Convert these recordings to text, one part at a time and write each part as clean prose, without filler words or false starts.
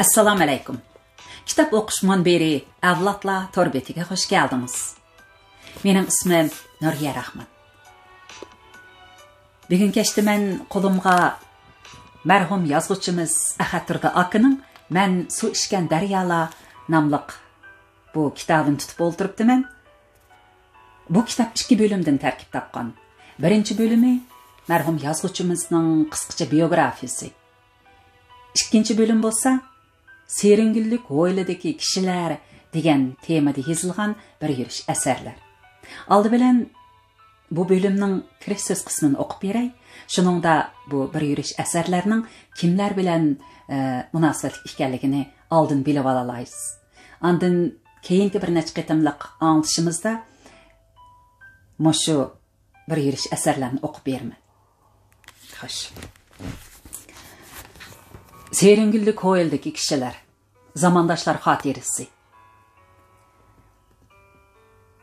Assalamu alaykum. Kitap o'qishman beri avlodlar torbetiga xush keldingiz. Mening ismim Nuriya Rahmat. Bugun kechda men qo'limga marhum yozuvchimiz Axaturda akaning "Men suv ichgan daryolar" nomli bu kitobini tutib o'ltiribdiman. Bu kitap 2 bölümden tarkib topgan. Birinchi bölümü marhum yozuvchimizning qisqacha biografiyasi. Ikkinchi bölüm bo'lsa Seringillik oiladagi kishilar degan temada yozilgan bir yurish asarlar. Oldi bilan bu bölümning kirish so'z qismini o'qib beray. Shuningda bu bir yurish asarlarning kimlar bilan munosabatli ekanligini oldin bilib olaysiz. Ondan keyingi bir necha qitimliq anglashimizda mushu bir yurish asarlarni o'qib berman. Xo'sh. Seringillik oiladagi kishilar, zamondoshlar xotirasi.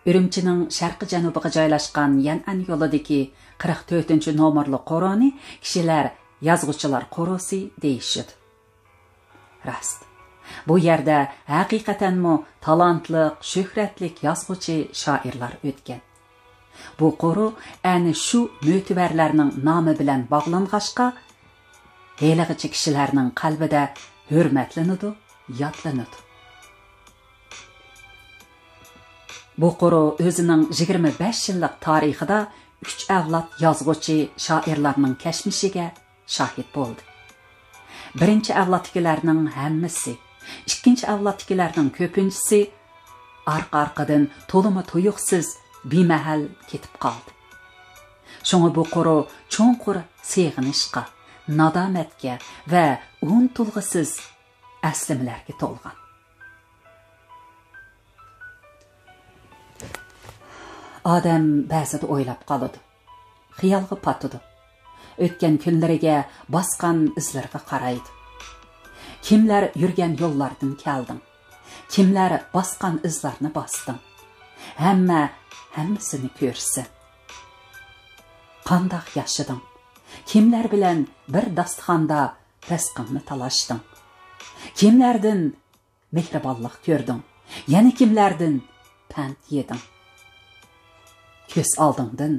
Ürümchining sharqi janubiga joylashgan Yan'an yo'lidagi 44-nomerli qo'roni kishilar yozuvchilar qo'rosi deyishadi. Rost. Bu yerda haqiqatanmi talantli, shuhratli yozuvchi shoirlar o'tgan. Bu qo'ro ana shu mo'tivarlarning nomi bilan bog'langancha Heylig'ichi kishilarning qalbida hurmatlanadi, yodlanadi. Bu qo'ro o'zining 25 yillik tarixida 3 avlod yozuvchi shoirlarning kashmishiga shohid bo'ldi. Birinchi avloddagilarning hammasi, ikkinchi avloddagilarning ko'pinchisi orqa-orqadan to'limi tuyuqsiz bemahal ketib qoldi. Shunga bu qo'ro cho'nqur seg'inishga, nadomatga va unutilg'isiz aslimalarga to'lgan. Odam ba'zida o'ylab qoladi, xiyolga patidi, o'tgan kunlariga bosgan izlarga qaraydi. Kimlar yurgan yo'llardan keldim, kimlar bosgan izlarni bosdim. Hammasini ko'rsa. Qandoq yashadim? Kimlar bilan bir dasturxonda rizqimni talashding? Kimlardan mehribonlik ko'rdim? Yana kimlardan pand yedim? Ko'z oldingdan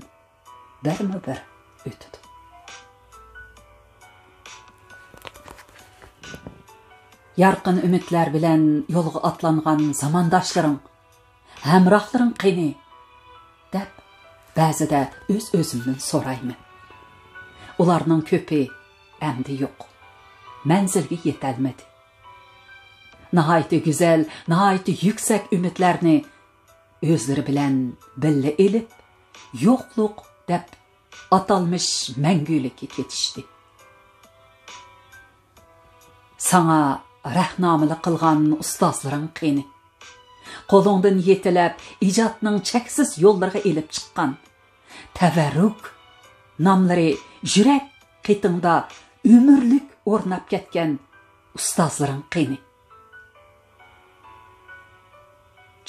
birma-bir o'tdi. Yarqin umidlar bilan yo'lga otlangan zamondoshlaring, hamrohlaring qani deb ba'zida o'z-o'zimdan so'rayman. Ularning ko'pi endi yo'q. Manzilga yetolmadi. Nihoyat go'zal, nihoyat yuksak umidlarni o'zlari bilan billa elib, yo'qlik deb atalmish mangulikka ketishdi. Sana rahnomili qilgan ustozlaring qani? Qo'lingdan yetilab ijodning cheksiz yo'llariga elib chiqqan tavarruk nomlari yurak qitingda umrlik o'rnab ketgan ustozlaring qani?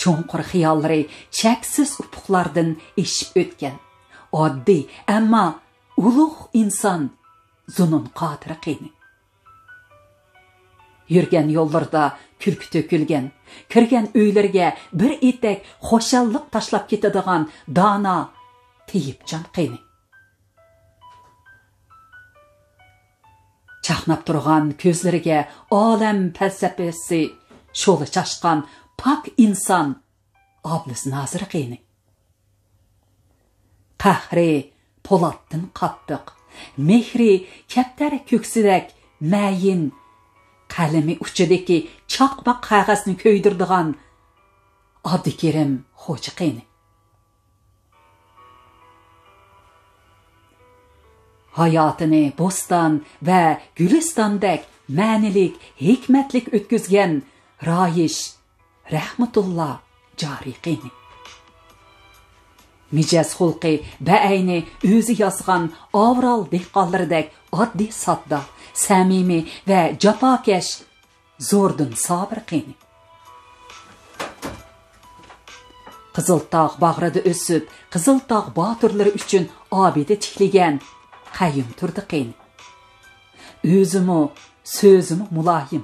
Cho'nqur xiyollari cheksiz ufuqlardan eshib o'tgan oddiy ammo ulug' inson Zunun Qodiri qani? Yurgan yo'llarda kulki to'kilgan, kirgan uylarga bir etak xo'shallik tashlab ketadigan dono Tiyibjon qani? Chaqnab turgan ko'zlariga olam falsafasi sho'li chashqan pok inson Oblis Nozir qani? Qahri Po'latdan qattiq, mehri kaptar ko'ksidak mayin, qalami uchidagi chaqmoq qog'ozni ko'ydirdigan Abdukerim Xo'ja qani? Hayotini bo'ston va gulistondek ma'nilik, hikmatlik o'tkazgan Royish Rahmatulloh Joriy qani? Mijoz xulqi ba'ayni o'zi yozgan Avral dehqonlaridek oddiy sodda, samimiy va jafokash Zo'rdin Sobir qani? Qiziltog' bag'rida o'sib, Qiziltog' botirlari uchun obida tiklagan Qayyum Turdi qani? O'zimi, so'zimi muloyim,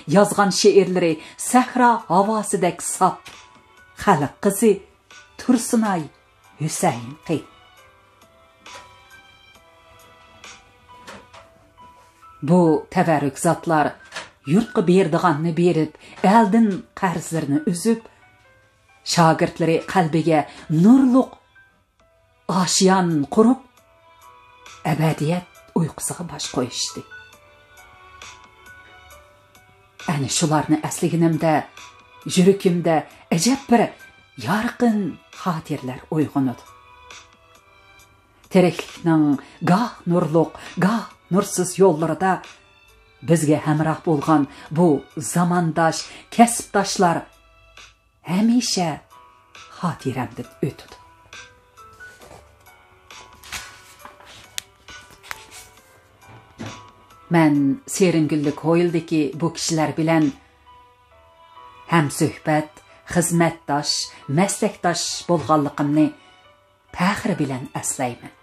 yazgan şiirleri sahra havasidek sap. Xalq kızı Tursunay Hüseyin Qi. Bu təvərrük zatlar yurtqa berdiğanını berib, əldin qarzlarını üzüb, şagirdləri qalbiga nurluq aşiyan qurub, əbədiyyət uyqusuga baş qoyuşdu. Ani shularni əsliginimdə, yürükimdə əcəb bir yarqın xatirlər uyg'onadi. Tiriklikning gah nurluq, gah nursiz yo'llarida bizga hamroh bo'lgan bu zamondosh, kasbdoshlar hamisha xotiramdan o'tadi. Men Seringillik Hoyildagi bu kishilar bilan ham suhbat, xizmatdosh, maslakdosh bo'lganligimni faxr bilan aslayman.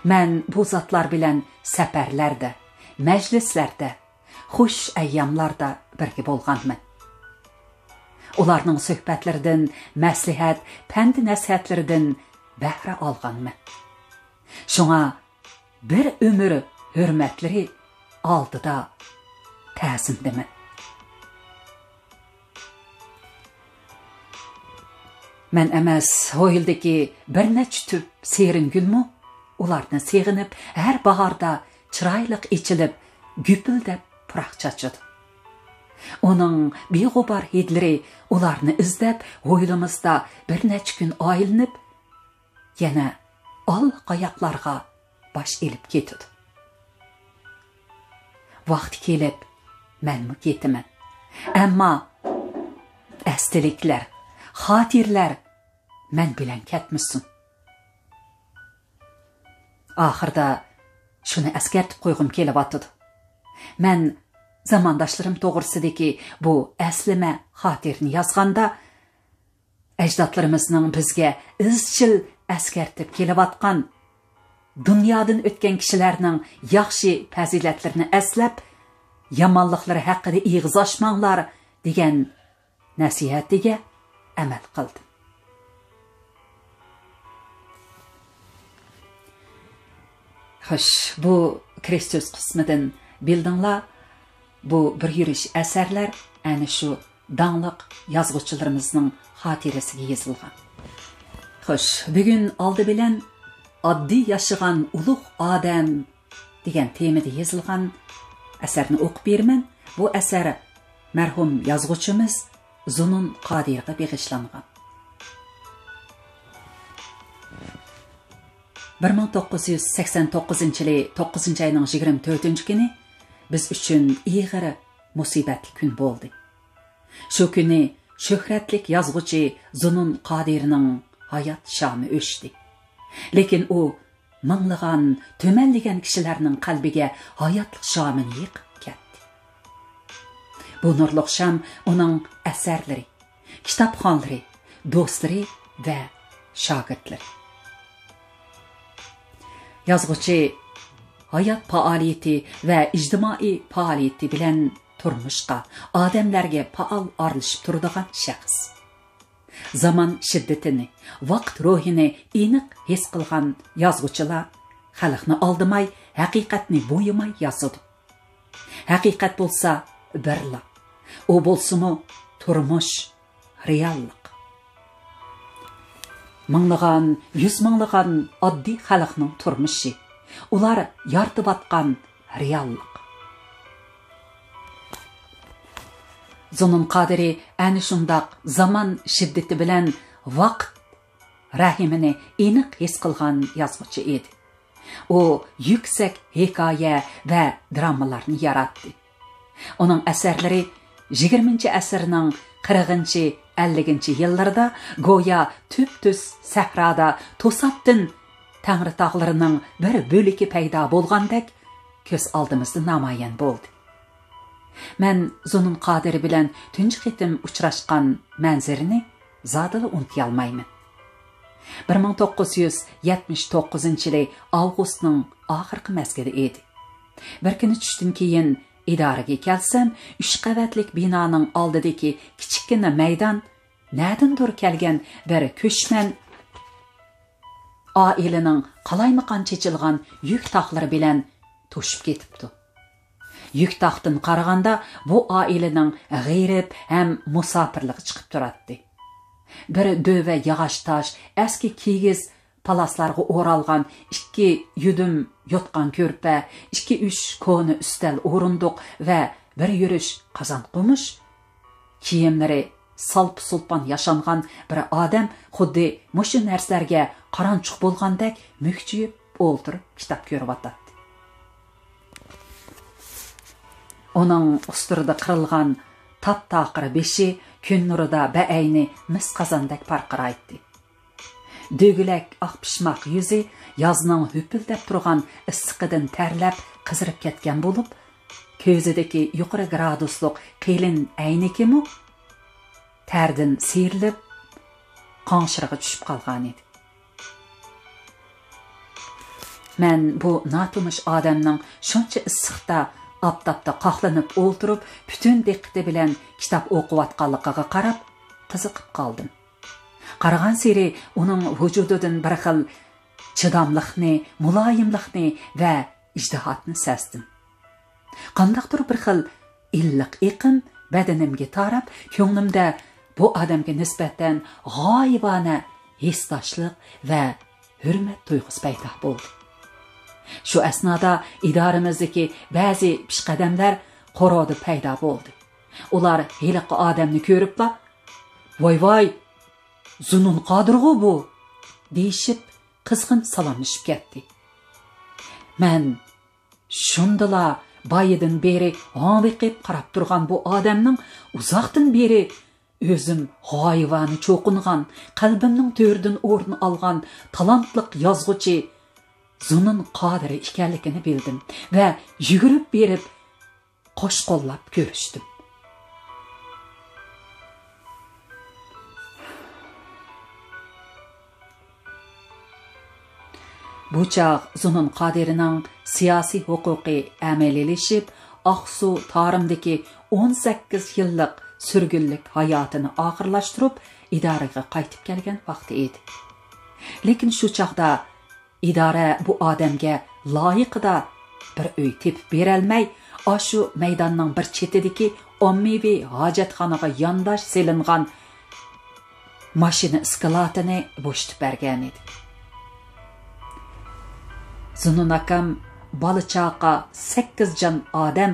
Men bu zotlar bilan safarlarda, majlislarda, xush ayyamlarda birga bo'lganman. Ularning suhbatlaridan, maslahat, pand nasihatlaridan bahra olganman. Shunga bir umr hürmetleri aldıda ta'zimdaman. Men emas, Hoyildagi bir necha tüp Seringilmi ularni seg'inib, har bahorda chiroyliq ichilib, gupildab puroq chachadi. Uning beg'ubar hidlari ularni izlab, Hoyilimizda bir necha kun oyilinib, yana ol qayoqlarga bosh elib ketadi. Vaqt kelib, menmi ketaman. Ammo astiliklar, xotirlar men bilan ketmisin. Oxirda shuni eskartib qo'yg'im kelyapti. Men zamondoshlarim to'g'risidagi bu aslima xotirni yozganda ajdodlarimizning bizga izchil eskartib kelyapgan dunyodan o'tgan kishilarning yaxshi fazilatlarini aslab, yomonliklari haqida ig'iz ochmanglar degan nasihatiga amal qildim. Xo'sh, bu Kristus qismidan bildinglar, bu bir yurish asarlar ana shu dangliq yozuvchilarimizning xotirasiga yozilgan. Xo'sh, bugun oldi bilan oddiy yashagan ulug' odam degan temada yozilgan asarni o'qib beraman. Bu asar marhum yozuvchimiz Zunun Qodirga bag'ishlangan. 1989-yili 9-oyning 24-kuni biz uchun ig'ir musibatli kun bo'ldi. Shu kuni shuhratlik yozuvchi Zunun Qodirning hayot shomi o'chdi. Lekin u minglagan, to'manlagan kishilarning qalbiga hayotlik shomini yiqib ketdi. Bu nurliq sham uning asarlari, kitobxonlari, do'stlari va shogirdlari. Yozuvchi hayot faoliyati va ijtimoiy faoliyati bilan turmushga, odamlarga faol aralashib turadigan shaxs. Zaman shiddatini, vaqt ruhini aniq his qilgan yozuvchilar xalqni aldamay, haqiqatni bo'yimay yozadi. Haqiqat bo'lsa birlik, u bo'lsimi turmush, reallik. Minglagan, yuz minglagan oddiy xalqning turmushi, ular yoritib atgan reallik. Zunun Qodiri ana shundoq zaman shiddati bilan vaqt rahimini aniq his qilgan yozuvchi edi. U yuksak hikoya va dramalarni yaratdi. Uning asarlari 20-asrning 40-50-yillarida go'yo tüp-tüz sahroda to'satdan Tangri tog'larining bir bo'ligi paydo bo'lgandek ko'z oldimizda namoyon bo'ldi. Men Zunun Qodiri bilan tunji qitim uchrashgan manzarini zodila unutay olmayman. 1979-yili avgustning oxirgi mezgili edi. Bir kuni tushdan keyin idoraga kelsam, 3 qavatlik binoning oldidagi kichikgina maydon nadindir kelgan bir ko'chman oilaning qalaymaqan chechilgan yuk taxlari bilan to'shib ketibdi. Yuk taxtdan qaraganda bu oilaning g'ayrib ham musofirligi chiqib turadi. Bir döve yog'och tosh, eski kigiz palaslarga o'ralgan 2 yudim yotgan ko'rpa, 2-3 koni ustal o'rindiq va bir yurish qozon qumush, kiyimlari salp-sulpan yashangan bir odam xuddi mushu narsalarga qaranchiq bo'lgandek mukchiyib o'ltirib kitob ko'rib o'tadi. Onun usturida qirilgan tap-taqir beshi kun nurida baayni mis qazandek parqiraydi. Dögülek aqpishmaq yuzi yazning hüpildab turgan issiqidan tarlab qizirib ketgan bo'lib, ko'zidagi yuqori gradusliq qilin aynekimi tardan siyrilib qonshirig'i tushib qolgan edi. Men bu natunish odamning shuncha issiqda aptapda qaqlanib o'ltirib, bütün diqqati bilan kitob o'qiyotganligiga qarab qiziqib qoldim. Qaragan seri uning vujudidan bir xil chidamliqni, muloyimlikni va ijtihodni sezdim. Qandaqdir bir xil illiq iqim badanimga tarab, ko'nglimda bu odamga nisbatan g'oyibona hisdoshlik va hurmat tuyg'usi paydo bo'ldi. Shu asnoda idoramizdagi ba'zi pishqadamlar qo'rodi paydo bo'ldi. Ular heliqi odamni ko'ribla, "Voy, Zunun Qodirg'u bu" deyishib, qizg'in salomlashib ketdi. Men shundala boyidan beri g'oviqib qarab turgan bu odamning uzoqdan beri o'zim g'oyivani cho'qingan, qalbimning to'ridan o'rin olgan talantliq yozg'uchi Zunun Qodir ekanligini bildim va yugurib berib qo'sh qo'llab ko'rishdim. Bu chaq Zunun Qodirning siyosiy huquqiy amaliyleşib, Aqsu Tarimdagi 18 yillik sürgünlük hayotini oxirlashtirib, idoraga qaytib kelgan vaqti edi. Lekin shu chaqda idora bu odamga loyiqida bir uy tepib berolmay, shu maydonning bir chetidagi ommaviy hojatxonaga yondosh selingan mashina iskolatini bo'shatib bergan edi. Zunun akam bola chaqa 8 jon odam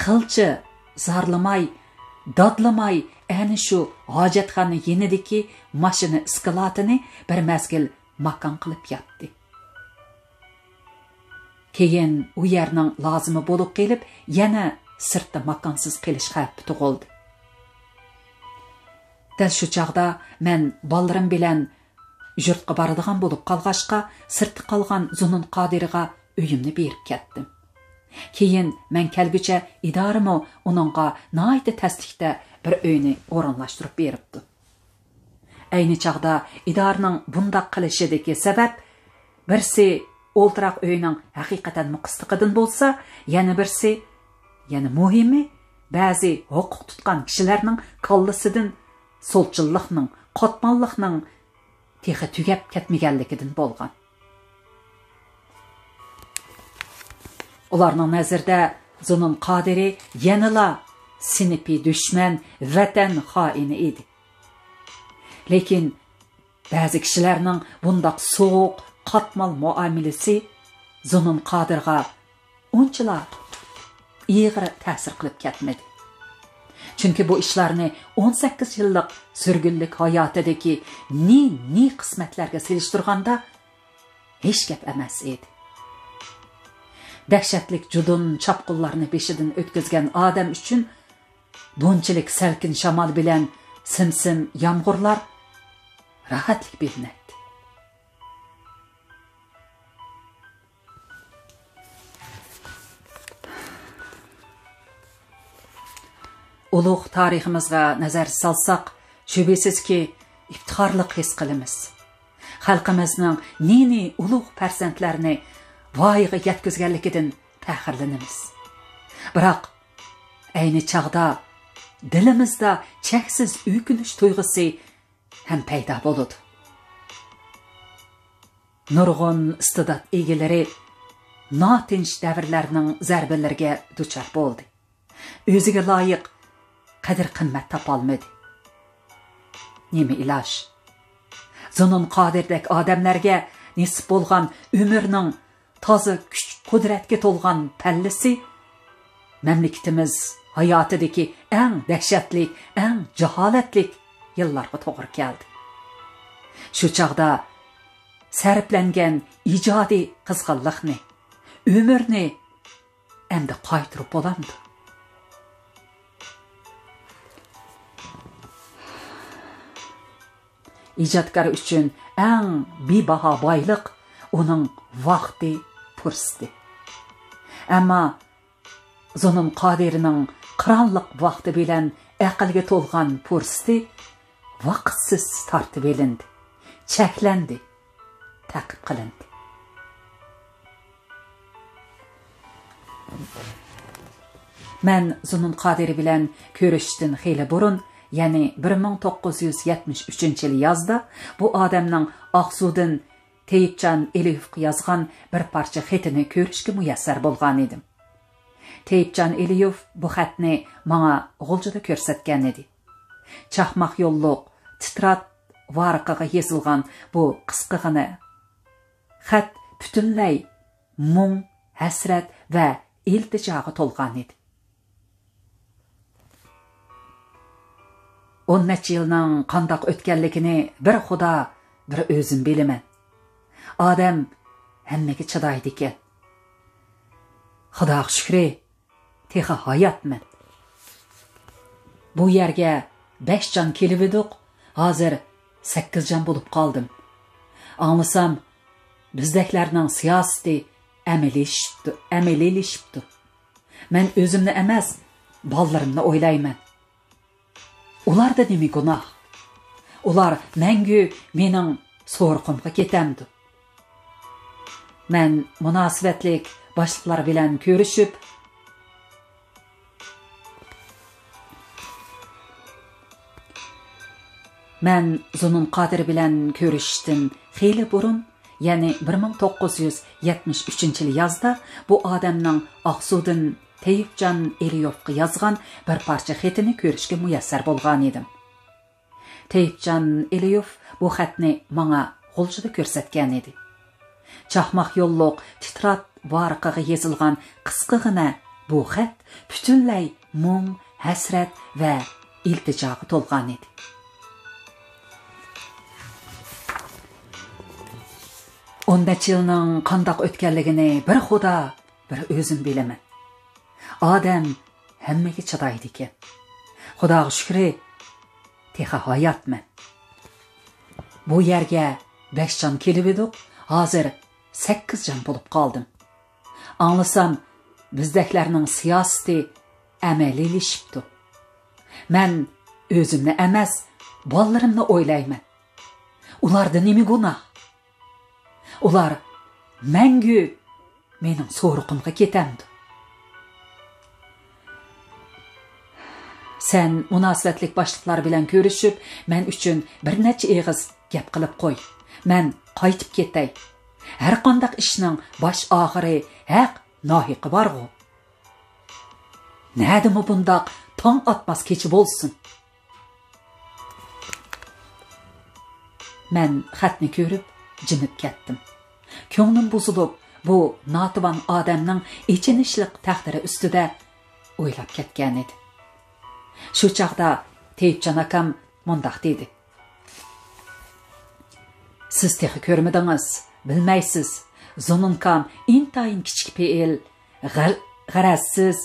qilchi zarlamay, dodlamay ana shu hojatxona yenidagi mashina iskolatini bir mazgil makon qilib yotdi. Keyin u yerning lozimi bo'lib kelib, yana sirtda makonsiz qilish xavfi tug'ildi. Dal shu chaqda men bolarim bilan yurtga boradigan bo'lib qolg'ashqa, sirtda qolgan Zunun Qodirga uyimni berib ketdim. Keyin men kelgucha idorimi uningga nihoyat tasdiqda bir uyni o'rinlashtirib beribdi. Ayni chaqda idorning bundaq qilishidagi sabab birsi o'ltiraq uyning haqiqatan muqisliqidan bo'lsa, yana birsi, yana muhimi, ba'zi huquq tutgan kishilarning kallasidan solchillikning, qotmonlikning texi tugab ketmaganligidan bo'lgan. Ularning nazarda Zunun Qodiri yanala sinipi dushman, vatan xoini edi. Lekin ba'zi kishilarning bundaq so'q, qatmal muomalasi Zunun Qodirga unchalar ig'ir ta'sir qilib ketmadi. Chunki bu ishlarni 18 yillik sürgünlük hayotidagi ni qismatlarga selishtirganda hech gap emas edi. Dahshatlik judun chapqullarni beshidan o'tkazgan odam uchun bunchalik salkin shamol bilan simsim yomg'irlar rahatlik bilinadi. Ulug' tariximizga nazar salsaq, shubhasizki iftixorlik his qilamiz. Xalqimizning neni ulug' farzandlarini voyaga yetkazganligidan faxrlanamiz. Biroq ayni chaqda dilimizda cheksiz o'kinish tuyg'usi ham paydo bo'ladi. Nurg'un iste'dod egalari notinch davrlarning zarbalariga duchor bo'ldi. O'ziga loyiq qadr qimmat topolmadi. Nima iloj? Zunun Qodirdek odamlarga nisb bo'lgan umrning toza kuch-qudratga to'lgan pallisi mamlakatimiz hayotidagi eng dahshatli, eng jaholatlik yillarga to'g'ri keldi. Shu chaqda sarflangan ijodiy qizg'inlikni, umrni endi qaytirib bo'lamdi. Ijodkor uchun eng bebaho boyliq uning vaqti, fursati. Ammo Zunun Qodirning qironliq vaqti bilan aqlga to'lgan fursati vaqtsiz tortib olindi, cheklandi, taqib qilindi. Men Zunun Qodir bilan ko'rishdan xeyli burun, ya'ni 1973-yil yozda bu odamning Oqsudan Teyipjon Eliyevga yozgan bir parcha xatini ko'rishga muyassar bo'lgan edim. Teyipjon Eliyev bu xatni menga G'uljida ko'rsatgan edi. Chaqmoq yo'lliq, titrat varaqaga yozilgan bu qisqagina xat butunlay mung, hasrat va iltijoga to'lgan edi. 10 yilning qandoq o'tganligini bir Xudo, bir o'zim bilaman. Odam hammaga chidaydi ekan. Xudoga shukri, teha hayotman. Bu yerga 5 jon kelib edik, hozir 8 jon bo'lib qoldim. Anglasam, bizdeklarning siyosati amaliyleşibdi. Men o'zimni emas, bolalarimni o'ylayman. Ularda nima gunoh? Ular mangu mening so'rqimga ketamdi. Men munosabatlik boshliqlar bilan ko'rishib, men Zunun Qodir bilan ko'rishdim xeyli burun, ya'ni 1973-yil yozda bu odamning Oqsudan Teyipjon Eliyevga yozgan bir parcha xatini ko'rishga muyassar bo'lgan edim. Teyipjon Eliyev bu xatni menga G'uljida ko'rsatgan edi. Chaqmoq yo'lliq, titrat varaqaga yozilgan qisqagina bu xat butunlay mung, hasrat va iltijoga to'lgan edi. Onda yilning qandoq o'tganligini bir Xudo, bir o'zim bilaman. Odam hammaga chidaydi ekan. Xudoga shukri, teha hayotman. Bu yerga 5 jon kelib edik, hozir 8 jon bo'lib qoldim. Anglasam, bizdeklarning siyosati amaliyleşibdi. Men o'zimni emas, bolalarimni o'ylayman. Ularda nima gunoh? Ular mangu mening so'rqimga ketamdi. Sen munosabatlik boshliqlar bilan ko'rishib, men uchun bir necha eg'iz gap qilib qo'y. Men qaytib ketay. Har qanday ishning bosh oxiri haq nohiqi bor-ku. Nadimi bundoq tong otmas kechi bo'lsin. Men xatni ko'rib jimib ketdim. Ko'nglim buzilib, bu notivan odamning ichinishliq taqdiri ustida o'ylab ketgan edi. Shu chaqda Teyipjon akam mundaq dedi. Siz texi ko'rmadingiz, bilmaysiz. Zununkam intayin kichik pe'il, g'arazsiz,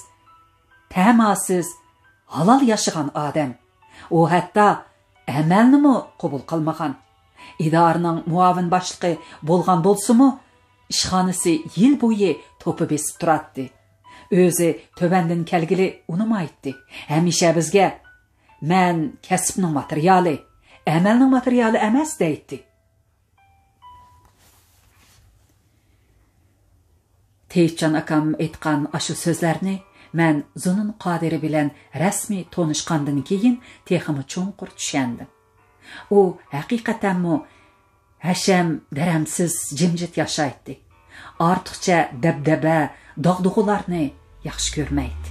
tamasiz, halol yashagan odam. U hatto amalnimi qabul qilmagan. İdarening muavin boshlig'i bo'lgan bo'lsa-mu, ishxonasi yil bo'yi to'pi besib turadi. O'zi tovandan kelgili unimaydi. Hamisha bizga men kasbning materiali, amalning materiali emas deydi. Teyipjon akam aytgan ashu so'zlarni Mən Zunun Qadiri bilan rasmiy tanışqandan keyin texmi cho'nqur tushandim. U haqiqatanmi hasham daramsiz jimjit yashaydi. Ortiqcha dabdaba, dog'dug'ularni yaxshi ko'rmaydi.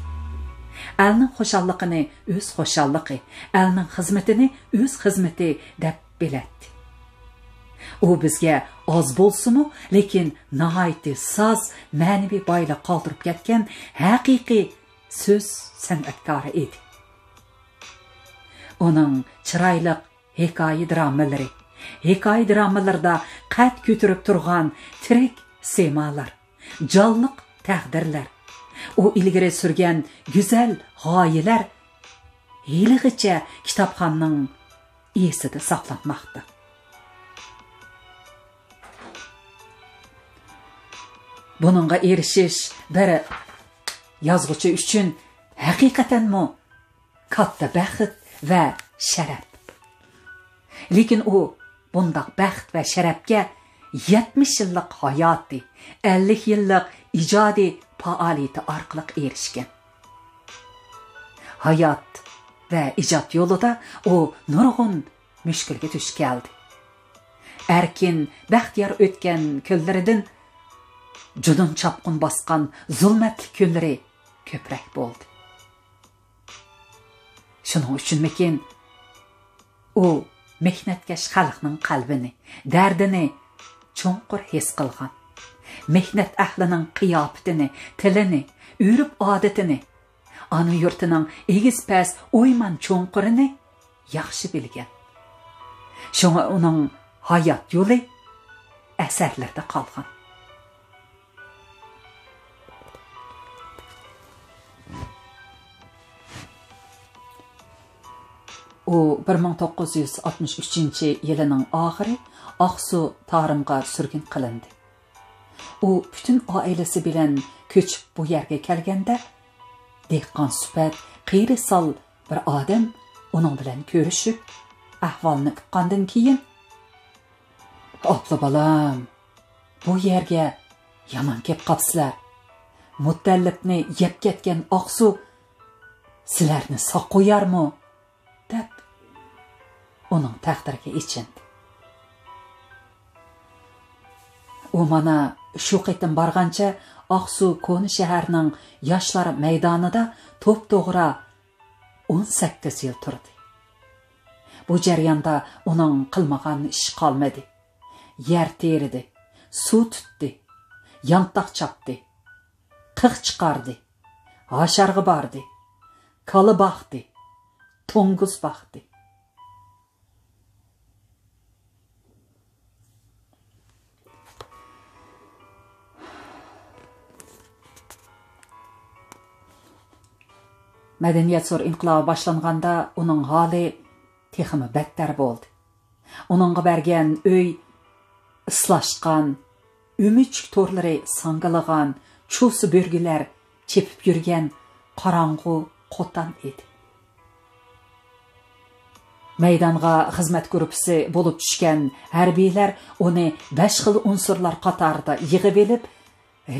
Elning xo'shalligini o'z xo'shalligi, elning xizmatini o'z xizmati deb biladi. U bizga oz bo'lsa-mu, lekin nihoyatda soz, ma'naviy boylik qoldirib ketgan haqiqiy so'z san'atkori edi. Uning chiroyli hikoya dramalarida qad ko'tarib turgan tirik semalar, jonliq taqdirlar, u ilgari surgan go'zal g'oyalar haligacha kitobxonning esida saqlanmoqda. Bununla erishish bir yozuvchi uchun haqiqatanmi katta baxt va sharaf. Lekin u bundaq baxt va sharafga 70 yillik hayoti, 50 yillik ijodiy faoliyati orqali erishgan. Hayot va ijod yo'lida u nurg'un mushkulga duch keldi. Erkin, baxtiyor o'tgan kunlaridan Judun çapqın basqan zulmatli kunlari ko'proq bo'ldi. Shuning uchun mekin u mehnatkash xalqning qalbini, dardini cho'nqur his qilgan. Mehnat ahlining qiyofatini, tilini, urf odatini, ana yurtining egiz-pas o'yman cho'nqurini yaxshi bilgan. Shunga uning hayot yo'li asarlarda qolgan. U 1963-yilining oxiri Aqsu Tarimga surgun qilindi. U bütün oilasi bilan ko'chib bu yerga kelganda dehqon sifat, qiyrisal bir odam uning bilan ko'rishib, ahvolni uqqandan keyin "Opla balam, bu yerga yomon kelib qopsizlar. Muttallibni yeb ketgan Aqsu sizlarni sog' qo'yarmi?" deb uning taqdiriga ichindi. U mana shu qitim borgancha Aqsu Koni shaharning yoshlar maydonida to'p-to'g'ri 18 yil turdi. Bu jarayonda uning qilmagan ishi qolmadi. Yer teridi, suv tutdi, yantoq chopdi, qiq chiqardi, hasharg'i bordi, koli boqdi, to'ng'iz boqdi. Madaniyat zo'r inqilobi boshlanganda uning holi texmi battar bo'ldi. Uningga bergan uy islashgan, ümichik to'rlari sangalagan, cho'si bo'rgilar chepib yurgan qorong'u qo'tan edi. Maydonga xizmat guruhi bo'lib tushgan harbiylar uni 5 xil unsurlar qatorida yig'ib olib,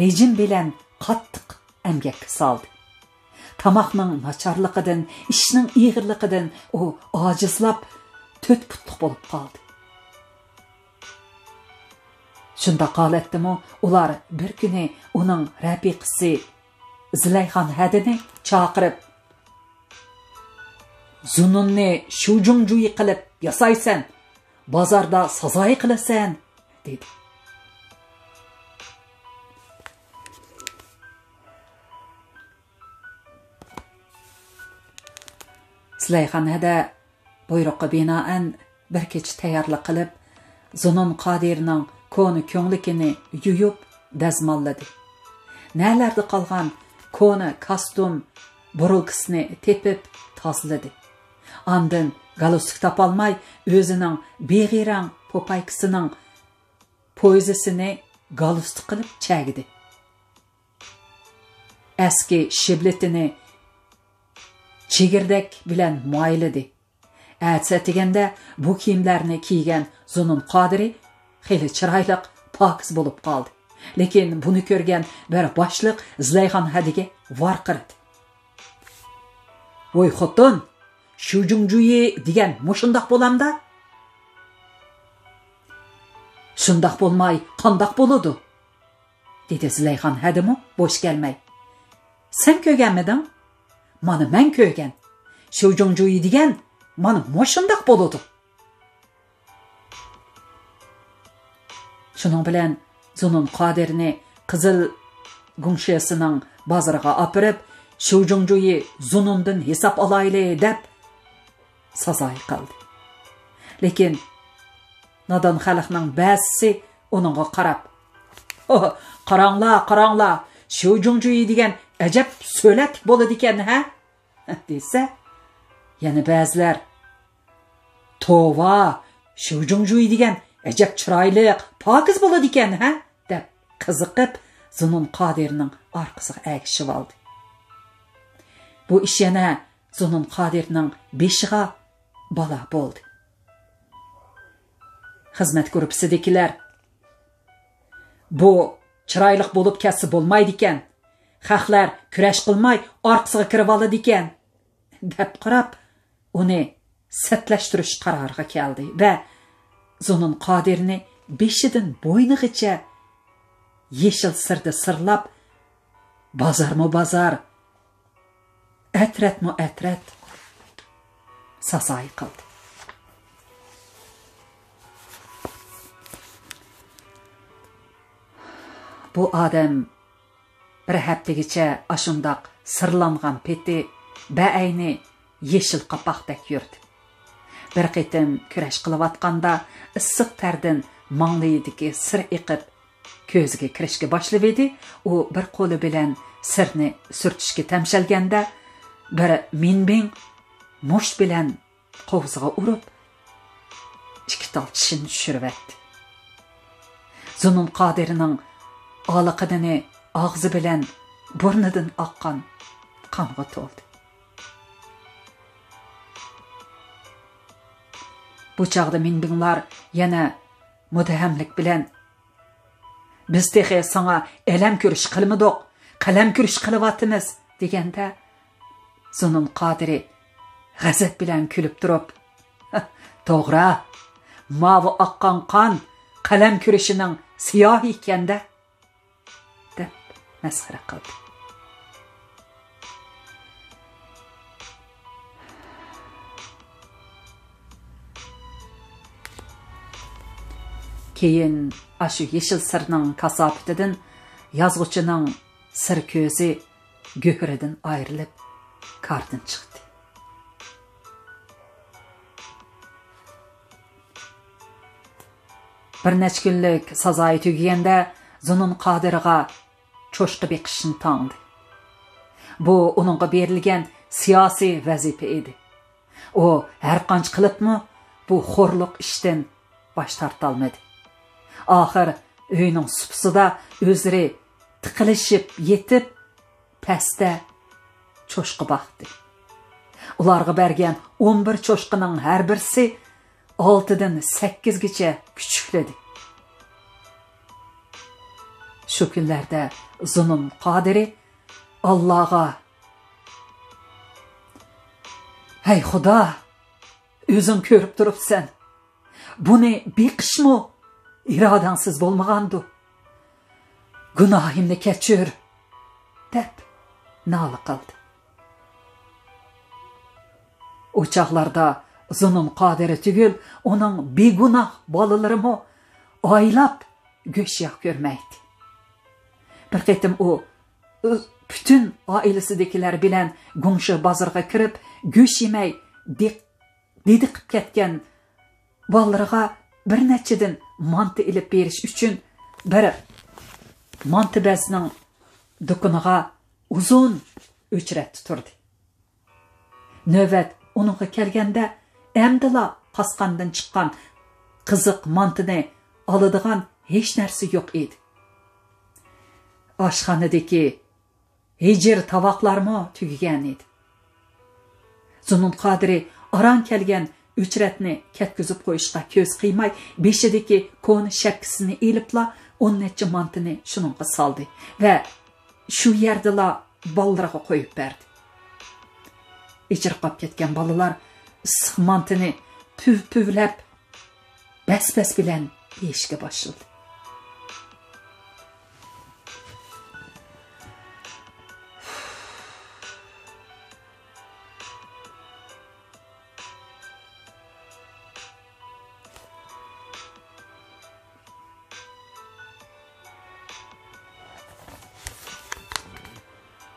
rejim bilan qattiq emgakka soldi. Tamoqning nacharligidan, ishning ig'irligidan u ojizlab, to'rt putliq bo'lib qoldi. Shunda qolatdimi, ular bir kuni uning rafiqasi Zilayxon Hadini chaqirib, "Zununni shu jungjuyi qilib yasaysan, bozorda sazoyi qilasan", dedi. Zilayxon Hada buyruqqa binoan bir kecha tayyorlik qilib, Zunun Qodirning koni ko'nglikini yuyib dazmolladi. Nalarda qolgan koni kostyum burulkisini tepib tozaladi. Ondan galostik topolmay o'zining beg'irang popaykisining poyzasini galostik qilib chagidi. Eski shibletini chegirdak bilan moyladi. Atsatiganda bu kiyimlarni kiygan Zunun Qodiri xeli chiroyli, pokiz bo'lib qoldi. Lekin buni ko'rgan bir boshliq Zilayxon Hadiga vorqirdi. Voy xotin, shu jungjuyi degan mushundoq bo'lamda? Shundoq bo'lmay, qandoq bo'ladi? Dedi Zilayxon hadimi bo'sh kelmay. Sen ko'rganmiding? Mana men ko'rgan. Shu jungjuyi degan mana mushundoq bo'ladi. Shuning bilan Zunun Qodirni qizil gungshesining bozoriga opirib, shu jungjuyi Zunundan hisob olayli deb sazoy qildi. Lekin nodon xalqning ba'zisi uningga qarab, qaranglar, shu jungjuyi degan ajab so'latik bo'ladi ekan, ha? desa, yana ba'zilar tova, shu jungjuyi degan ajab chiroyli, pokiz bo'ladi ekan, ha? deb qiziqib Zunun Qodirning orqasiga agishib oldi. Bu ish yana Zunun Qodirning beshiga balo bo'ldi. Xizmat guruhisidagilar bu chiroyli bo'lib ketsa bo'lmaydi ekan. Xalqlar kurash qilmay orqasiga kirib oladi ekan deb qarab, uni satlashtirish qaroriga keldi va Zunun Qodirni beshidan bo'ynigacha yeshil sirda sirlab, bozor atrat sasoy qildi. Bu odam bir haftagacha ashundoq sirlangan peti baayni yeshil qapoqdek yurdi. Bir qitim kurash qilayotganda issiq tardan manglayidagi sir iqib ko'ziga kirishga boshlab edi. U bir qo'li bilan sirni surtishga tamshalganda bir minbing musht bilan qo'ziga urib ikki tal tishini tushiribdi. Zunun Qodirning oliqidini og'zi bilan burnidan oqqan qonga to'ldi. Bu chog'da minbinglar yana mudahamlik bilan biz texe sana elam ko'rish qilmadik, qalam ko'rish qilyapmiz deganda Zunun Qodiri g'azab bilan kulib turib, to'g'ri, mavi oqqan qon qalam ko'rishining siyohi ekanda deb masxara qildi. Keyin ashu yeshil sirning kasofatidan yozg'uchining sir ko'zi go'hridan ayrilib kardan chiqdi. Bir necha kunlik sazoyi tugaganda Zunun Qodirga cho'shqi beqishni tongdi. Bu uningga berilgan siyosiy vazifa edi. U har qancha qilibmi bu xo'rliq ishdan bosh tortolmadi. Oxir uyning supsida o'zlari tiqilishib yetib pastda cho'shqi boqdi. Ularga bergan 11 cho'shqining har birisi 6 dan 8 gacha kuchukladi. Shu kunlarda Zunun Qodiri Allohga: "Hey Xudo, o'zing ko'rib turibsan. Buni beqishmi irodansiz bo'lmagandu. Gunohimni kechir" deb nola qildi. O chaqlarda Zunun Qodiri tugul uning begunoh bolalarimi oylab go'sht ko'rmaydi. Bir qitim u butun oilasidagilar bilan Gungsha bozorga kirib, go'sht yemay didiqib ketgan bolalarga bir nechadan manti ilib berish uchun bir mantibasning do'koniga uzun o'chratdi turdi. Navbat uningga kelganda amdila qasqandan chiqqan qiziq mantini oladigan hech narsa yo'q edi. Oshxonadagi hijr tovoqlarmi tugagan edi. Zunun Qodiri aran kelgan o'chratni ketkizib qo'yishga ko'z qiymay, beshidagi ko'ni shakkisini elibla 10 necha mantini shuningga soldi va shu yerdala bolalarga qo'yib berdi. ijirqab ketgan balalar issiq mantini püv-püvlab bas-bas bilan yeyishga boshladi.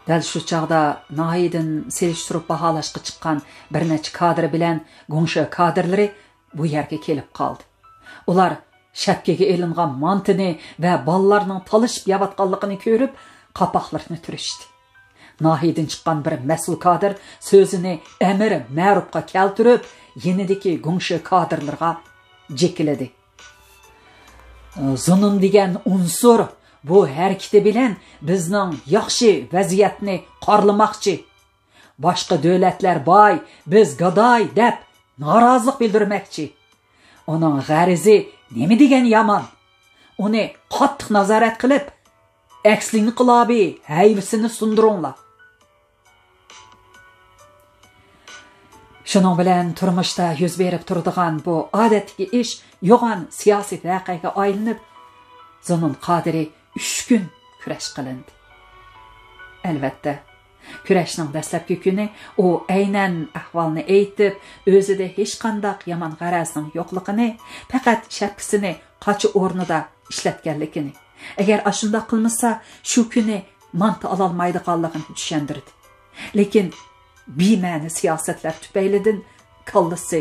Dal shu chaqda Nahidin selishtirib baholashga chiqqan bir necha kadr bilan Go'ngsha kadrlari bu yerga kelib qoldi. Ular shapkaga elingan mantini va bolalarning talishib yavatganligini ko'rib, qapoqlarini turishdi. Nahidin chiqqan bir mas'ul kadr so'zini amir ma'rufga keltirib, yenidagi Go'ngsha kadrlarga jekiladi. Zunun degan unsur bu harakati bilan bizning yaxshi vaziyatni qorlamoqchi. Boshqa davlatlar boy, biz gadoy deb norozilik bildirmoqchi. Uning g'arizi nima degan yomon? Uni qattiq nazorat qilib, aksini qilabi hayvisini sundiringlar. Shuning bilan turmushda yuz berib turadigan bu odatdagi ish yo'g'on siyosiy voqeaga aylanib, Zunun Qodiri 3 kun kurash qilindi. Albatta, kurashning dastlabki kuni u aynan ahvolni aytib, o'zida hech qanday yomon g'arazning yo'qligini, faqat shapkisini qochi o'rnida ishlatganligini. Agar ashunda qilmasa, shu kuni manta ololmaydiganligini tushundirdi. Lekin bema'ni siyosatlar tufaylidan kallasi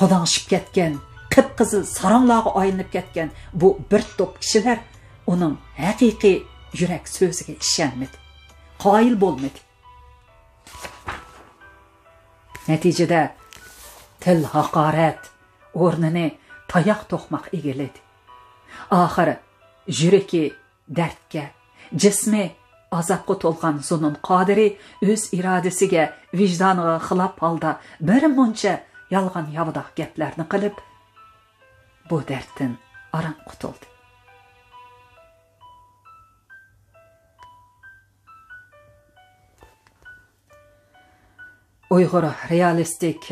qo'danshib ketgan, qip-qizil saranglarga aylanib ketgan bu bir to'p kishilar uning haqiqiy yurak so'ziga ishonmadi, qoyil bo'lmadi. Natijada til haqorat o'rnini tayoq to'qmoq egalladi. Oxiri yuragi dardga, jismi azobga to'lgan Zunun Qodiri o'z irodasiga, vijdoniga xilof holda bir muncha yolg'on yovdoq gaplarni qilib, bu darddan aram qutuldi. Uyg'ur realistik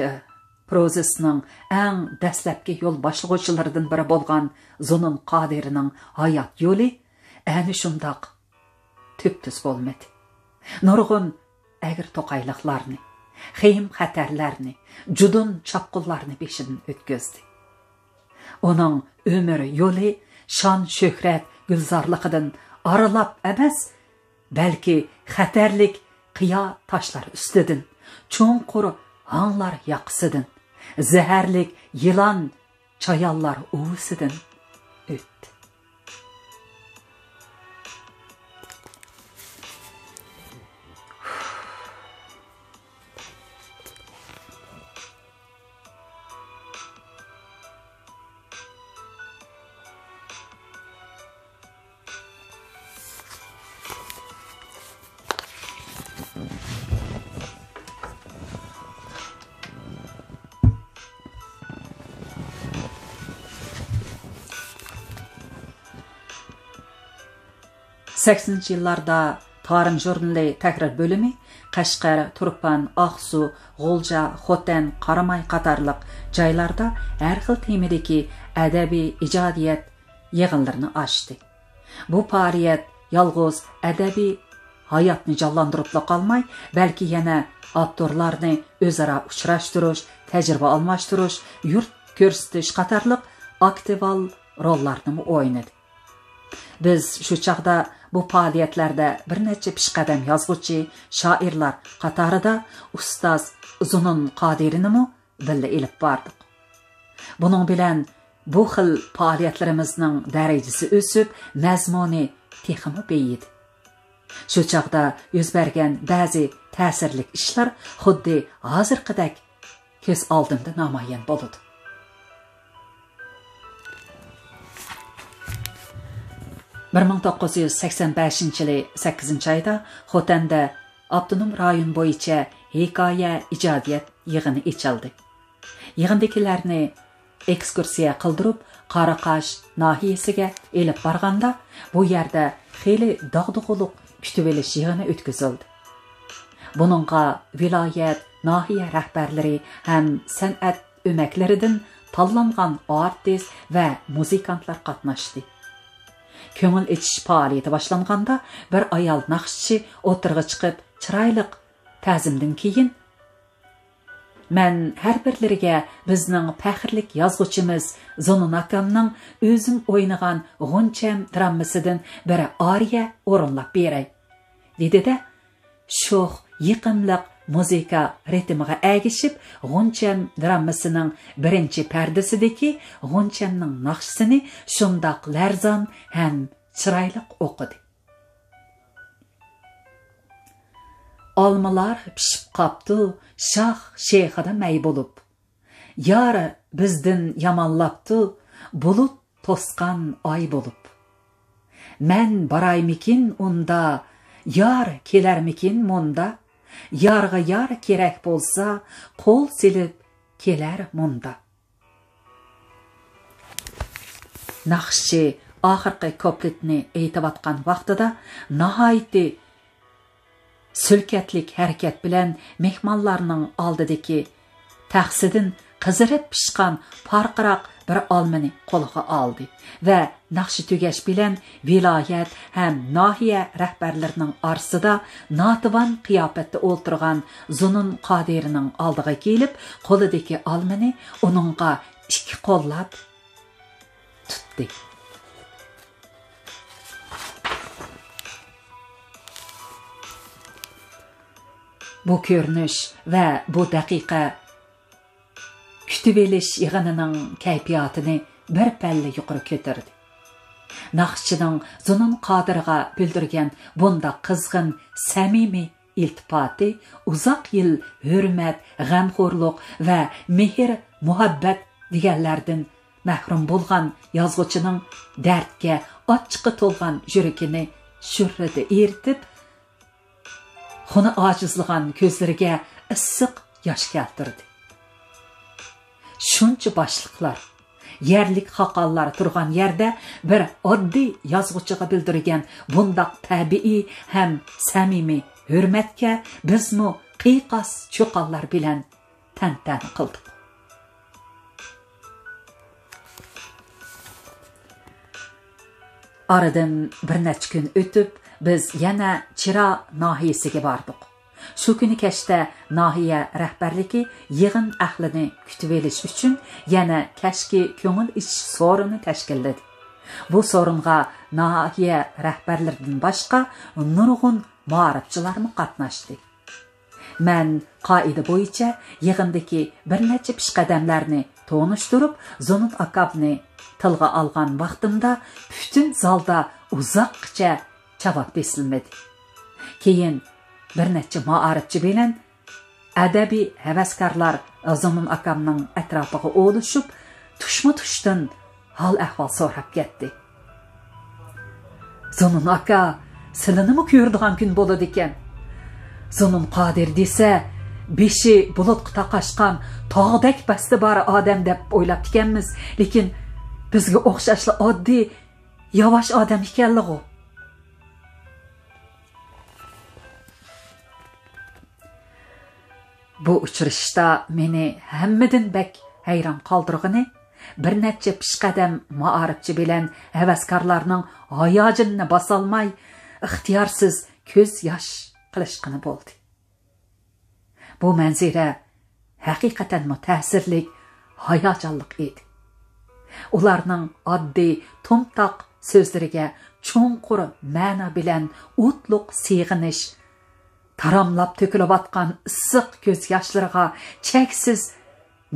prozasining eng dastlabki yo'l boshlovchilaridan biri bo'lgan Zunun Qodirining hayot yo'li ana shundoq tüp-tüz bo'lmadi. Nurg'un agir to'qayliqlarni, xiyim xatarlarni, judun chapqullarni beshidan o'tkazdi. Uning umr yo'li shon shuhrat gulzorligidan aralab emas, balki xatarlik qiyo toshlar ustidan, cho'nqur hanglar yaqisidan, zaharlik yilon chayonlar uvisidan o'tdi. Yıllarda Tarım jurnali takrar bölümü Qashqar, Turpan, Aqsu, G'ulja, Xotan, Qaramay qatarliq joylarda har xil temadagi adabiy ijodiyat yig'inlarini ochdi. Bu faoliyat yolg'iz adabiy hayotni jonlantirib qolmay, balki yana avtorlarni o'zaro uchrashtirish, tajriba almashtirish, yurt ko'rsatish qatorliq aktiv rollarni o'ynadi. Biz shu chaqda bu faoliyatlarda bir necha peshqadam yozuvchi, shoirlar qatorida ustoz Zunun Qodirini birga elib bordik. Buning bilan bu xil faoliyatlarimizning darajasi o'sib, mazmuni texmi beyidi. Shu chaqda yuz bergan ba'zi ta'sirli ishlar xuddi hozirgidek ko'z oldimda namoyon bo'ldi. 1985-yili 8-oyda Xotanda Abdunum rayon bo'yicha hikoya ijodiyat yig'ini ochildi. Yig'indagilarni ekskursiya qildirib, Qaraqash nahiyasiga elib borganda, bu yerda xeyli dog'dug'uluq kutib olish yig'ini o'tkazildi. Bununğa vilayet, nahiye rəhbərləri həm sənət öməkləridən tanlanğan artist və muzikantlar qatnaşdı. Köngül içiş fəaliyyəti başlanğanda bir ayal naxşıçı oturğa çıxıb çiraylıq təzimdən keyin mən hər birləriga bizning fəxrlik yazğıçımız Zonun akamның özüm oynağan Ğunçam dramasidan bir ariya orunlab beray, dedi də şox yiqimliq muzika ritmiga əgişib Ğunçam dramasining birinchi pərdisidəki Ğunçamның naxşısını şundaq lərzan həm çiraylıq oqudi. Almalar pişib qapdı, şax şeyxada məy bolub. Yarı bizdən yamanlapdı, bulut tosqan ay bolub. Mən baraymikin onda, yar kelərmikin munda, yarğa yar kerək bolsa, qol silib kelər munda. Naxşçı axırqı kopletni eytibatqan vaqtida nahayeti sülkətlik hərəkət bilən mehmanlarının aldidiki təxsidin qızırıb pişqan parqıraq bir almani qoluğa aldı və naxşı tügəş bilən vilayət həm nahiyə rəhbərlərinin arsıda nativan qiyafətdə olturğan Zunun Qadirinin aldığa kelib, qolidiki almani onunğa iki qollab tutdu. Bu görünüş və bu dəqiqə kütüb eliş yığınının kayfiyatını bir pəllə yuqarı kötürdü. Naxçıning Zunun Qadirga bildirgan bunda qizg'in, samimiy iltifoti uzoq yil hurmat, g'amxo'rlik va mehr, muhabbat deganlardan mahrum bo'lgan yozuvchining dardga ochiqqa to'lgan yuragini shurrida eritib, xuni ojizlagan ko'zlariga issiq yosh keltirdi. Shuncha boshliqlar, yerlik haqallar turgan yerda bir oddiy yozuvchiga bildirgan bundaq tabiiy ham samimiy hurmatga bizmi qiqas cho'qonlar bilan tantana qildik. Aradan bir necha kun o'tib biz yana Chira nahiyasiga bordik. Shu kuni kashda nahiya rahbarligi yig'in ahlini kutib olish uchun yana kashki ko'ngil ichish so'rini tashkilladi. Bu so'ringa nahiya rahbarlaridan boshqa nurg'un ma'rifchilar qatnashdi. Men qoida bo'yicha yig'indagi bir necha pishqadamlarni tonishtirib, Zonut akabni tilga olgan vaqtimda butun zalda uzoqcha javob berilmadi. Keyin bir necha ma'arifchi bilan adabiy havaskorlar Zonun akamning atrofiga o'lishib, tushma-tushdan hol ahvol so'rab ketdi. Zonun aka, sizlarni ko'rdigan kun bo'ladi ekan. Zonun Qodir desa, beshi bulutga taqashgan tog'dek basti bor odam deb o'ylab ekanmiz, lekin bizga o'xshashli oddiy, yavash odam ekanligi. Bu uchrashishda meni hammadan bak hayron qoldirgani bir necha pishqadam ma'arifchi bilan havaskorlarning hayojonini bosolmay, ixtiyorsiz ko'z yosh qilishqini bo'ldi. Bu manzara haqiqatan ta'sirlik, hayajonli edi. Ularning oddiy to'mtoq so'zlariga cho'nqur ma'no bilan o'tliq siyg'inish, taramlab to'kilayotgan issiq ko'z yoshlariga cheksiz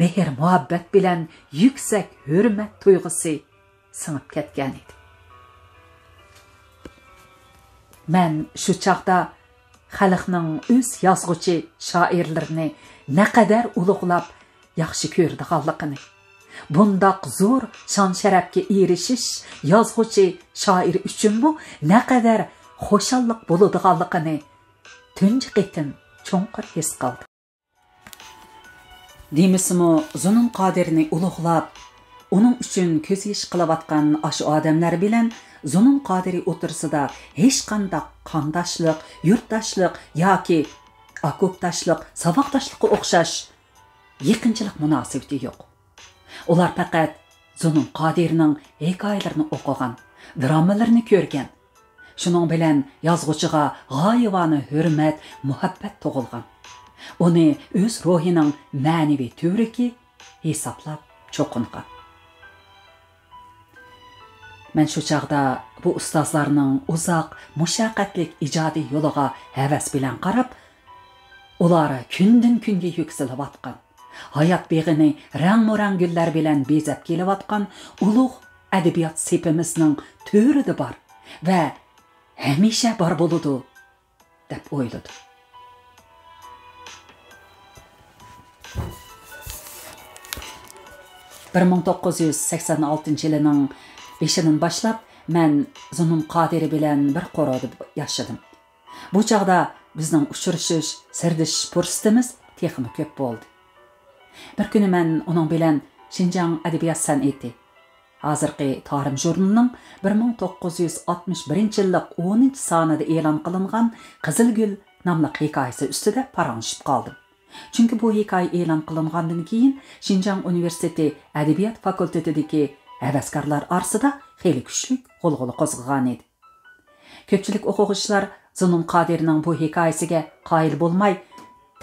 mehr muhabbat bilan yuksak hurmat tuyg'usi singib ketgan edi. Men shu chaqda xalqning o'z yozuvchi shoirlarini naqadar ulug'lab yaxshi ko'rdiganligini, bundaq zo'r shon-sharafga erishish yozuvchi shoir uchun bu naqadar xo'shallik bo'ladiganligini tunji qitim cho'nqir his qildi. Demisimi Zonun Qodirni ulug'lab, uning uchun ko'z yosh qilayotgan ashu odamlar bilan Zonun Qodiri o'tirsida hech qanday qondoshlik, yurtdoshlik yoki akopdaşlıq, savaqdaşlıqqa oxşaş yaqinchilik munosabati yo'q. Ular faqat Zunun Qodirning hikoyalarini o'qigan, dramalarni ko'rgan. Shuning bilan yozuvchiga g'oyibona hurmat, muhabbat tug'ilgan. Uni o'z ruhining ma'naviy turiki hisoblab cho'qingan. Men shu chaqda bu ustozlarning uzoq, mushaqqatlik ijodiy yo'liga havas bilan qarab, ular kundan kunga yuksalayotgan, hayot beg'ini rang-morang gullar bilan bezab kelayotgan ulug' adabiyot sepimizning to'rida bor va hamisha bor bo'ladi deb o'yladi. Bir 1986 yilining 5-dan boshlab men Zunun Qodiri bilan bir qoroda yashadim. Bu chaqda bizning uchrashish, sirdish fursatimiz texmi ko'p bo'ldi. Bir kuni men uning bilan Xinjiang adabiyot san'ati hozirgi Tarim jurnalining 1961-yillik 10-sonida e'lon qilingan Qizilgul nomli hikoyasi ustida paranjib qoldim. Chunki bu hikoya e'lon qilingandan keyin Xinjiang universiteti adabiyot fakultetidagi havaskorlar orasida xeyli kuchli g'ulg'ula qo'zg'agan edi. Ko'pchilik o'quvchilar Zunun Qodirning bu hikoyasiga qoyil bo'lmay,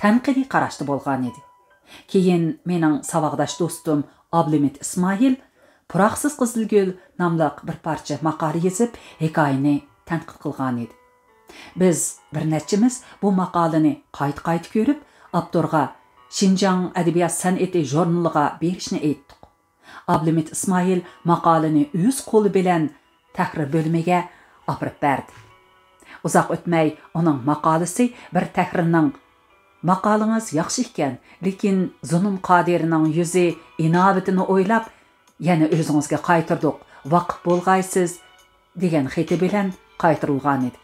tanqidiy qarashda bo'lgan edi. Keyin mening savaqdosh do'stim Ablimit Ismoil Puroqsiz Qizilgul nomli bir parcha maqola yozib, hikoyani tanqid qilgan edi. Biz bir nechimiz bu maqolani qayta ko'rib, avtorga Xinjiang adabiyot san'ati jurnaliga berishni aytdik. Ablimit Ismoil maqolani o'z qo'li bilan tahrir bo'limiga olib berdi. Uzoq o'tmay uning maqolasi bir tahrirning "Maqolangiz yaxshi ekan, lekin Zunun Qodirning yuzi inobatini o'ylab, yana o'zingizga qaytirdik. Vaqt bo'lg'aysiz" degan xati bilan qaytarilgan edi.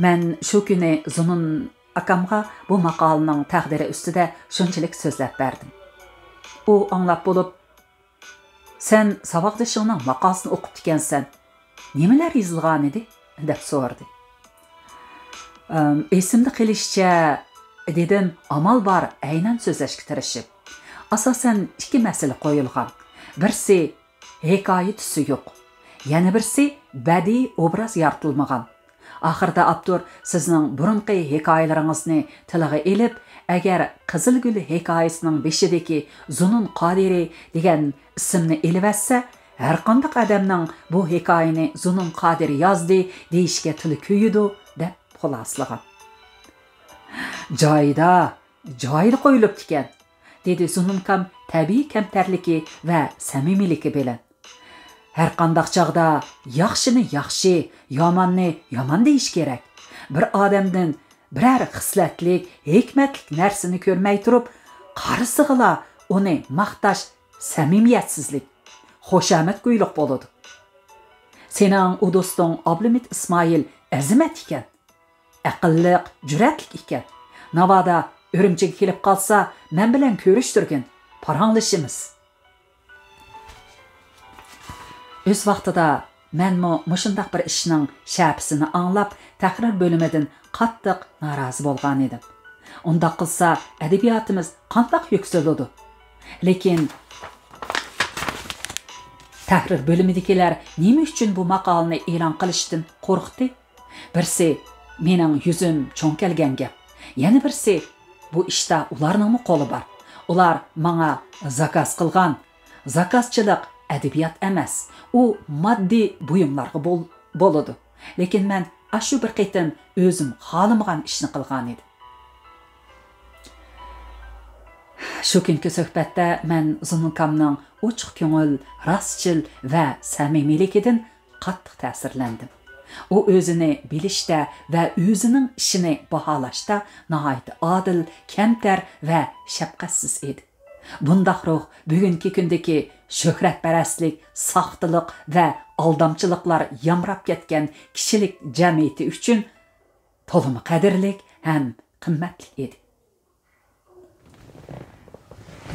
Men shu kuni Zunun akamga bu maqolaning taqdiri ustida shunchalik so'zlab berdim. U anglab bo'lib, "Sen savaqdashingning maqolasini o'qib ekansan. Nimalar yozilgan edi?" deb so'radi. Esimda qilishcha dedim, amal bor aynan so'zlashga tirishib. Asosan ikki masala qo'yilgan. Birsi hikoya tusi yo'q, yana birsi badiiy obraz yaratilmagan. Oxirida avtor sizning burunqi hikoyalaringizni tilga elib, agar Qizilgul hikoyasining beshidagi Zunun Qodiri degan ismni elivassa, har qanday odamning bu hikoyani Zunun Qodiri yozdi deyishga tili kuyidi deb xuloslagan. Joyida qo'yilib ekan, dedi Zunun kam tabiiy kamtarligi va samimiyligi bilan. Har qanday chaqda yaxshini yaxshi, yomonni yomon deyish kerak. Bir odamdan biror xislatlik, hikmatlik narsani ko'rmay turib, qarisig'ila uni maqtash samimiyatsizlik, xoshamat qo'yliq bo'ladi. Sening u do'sting Ablimit Ismoil azimat ekan, aqlliq, jur'atlik ekan. Navoda Urumchiga kelib qolsa, men bilan ko'rishtirgin, paranglashimiz. O'z vaqtida men mushundaq bir ishning shapsini anglab, tahrir bo'limidan qattiq norozi bo'lgan edim. Unda qilsa adabiyotimiz qandoq yuksaladi. Lekin tahrir bo'limidagilar nima uchun bu maqolani e'lon qilishdan qo'rqdi? Birsi mening yuzim cho'nkalgan gap. Yana birsi bu ishda ularning qo'li bor. Ular menga zakaz qilgan. Zakazchilik adabiyot emas, u moddiy buyumlarga bo'ladi. Lekin men shu bir qitim o'zim xohlamagan ishni qilgan edim. Shu kungi suhbatda men Zununkamning ochiq ko'ngil, rostchil va samimiyligidan qattiq ta'sirlandim. U o'zini bilishda va o'zining ishini baholashda nihoyat odil, kamtar va shafqatsiz edi. Bundaq ruh bugungi kundagi shuhratparastlik, soxtalik va aldamchiliklar yamrab ketgan kishilik jamiyati uchun to'liq qadrlik ham qimmatli edi.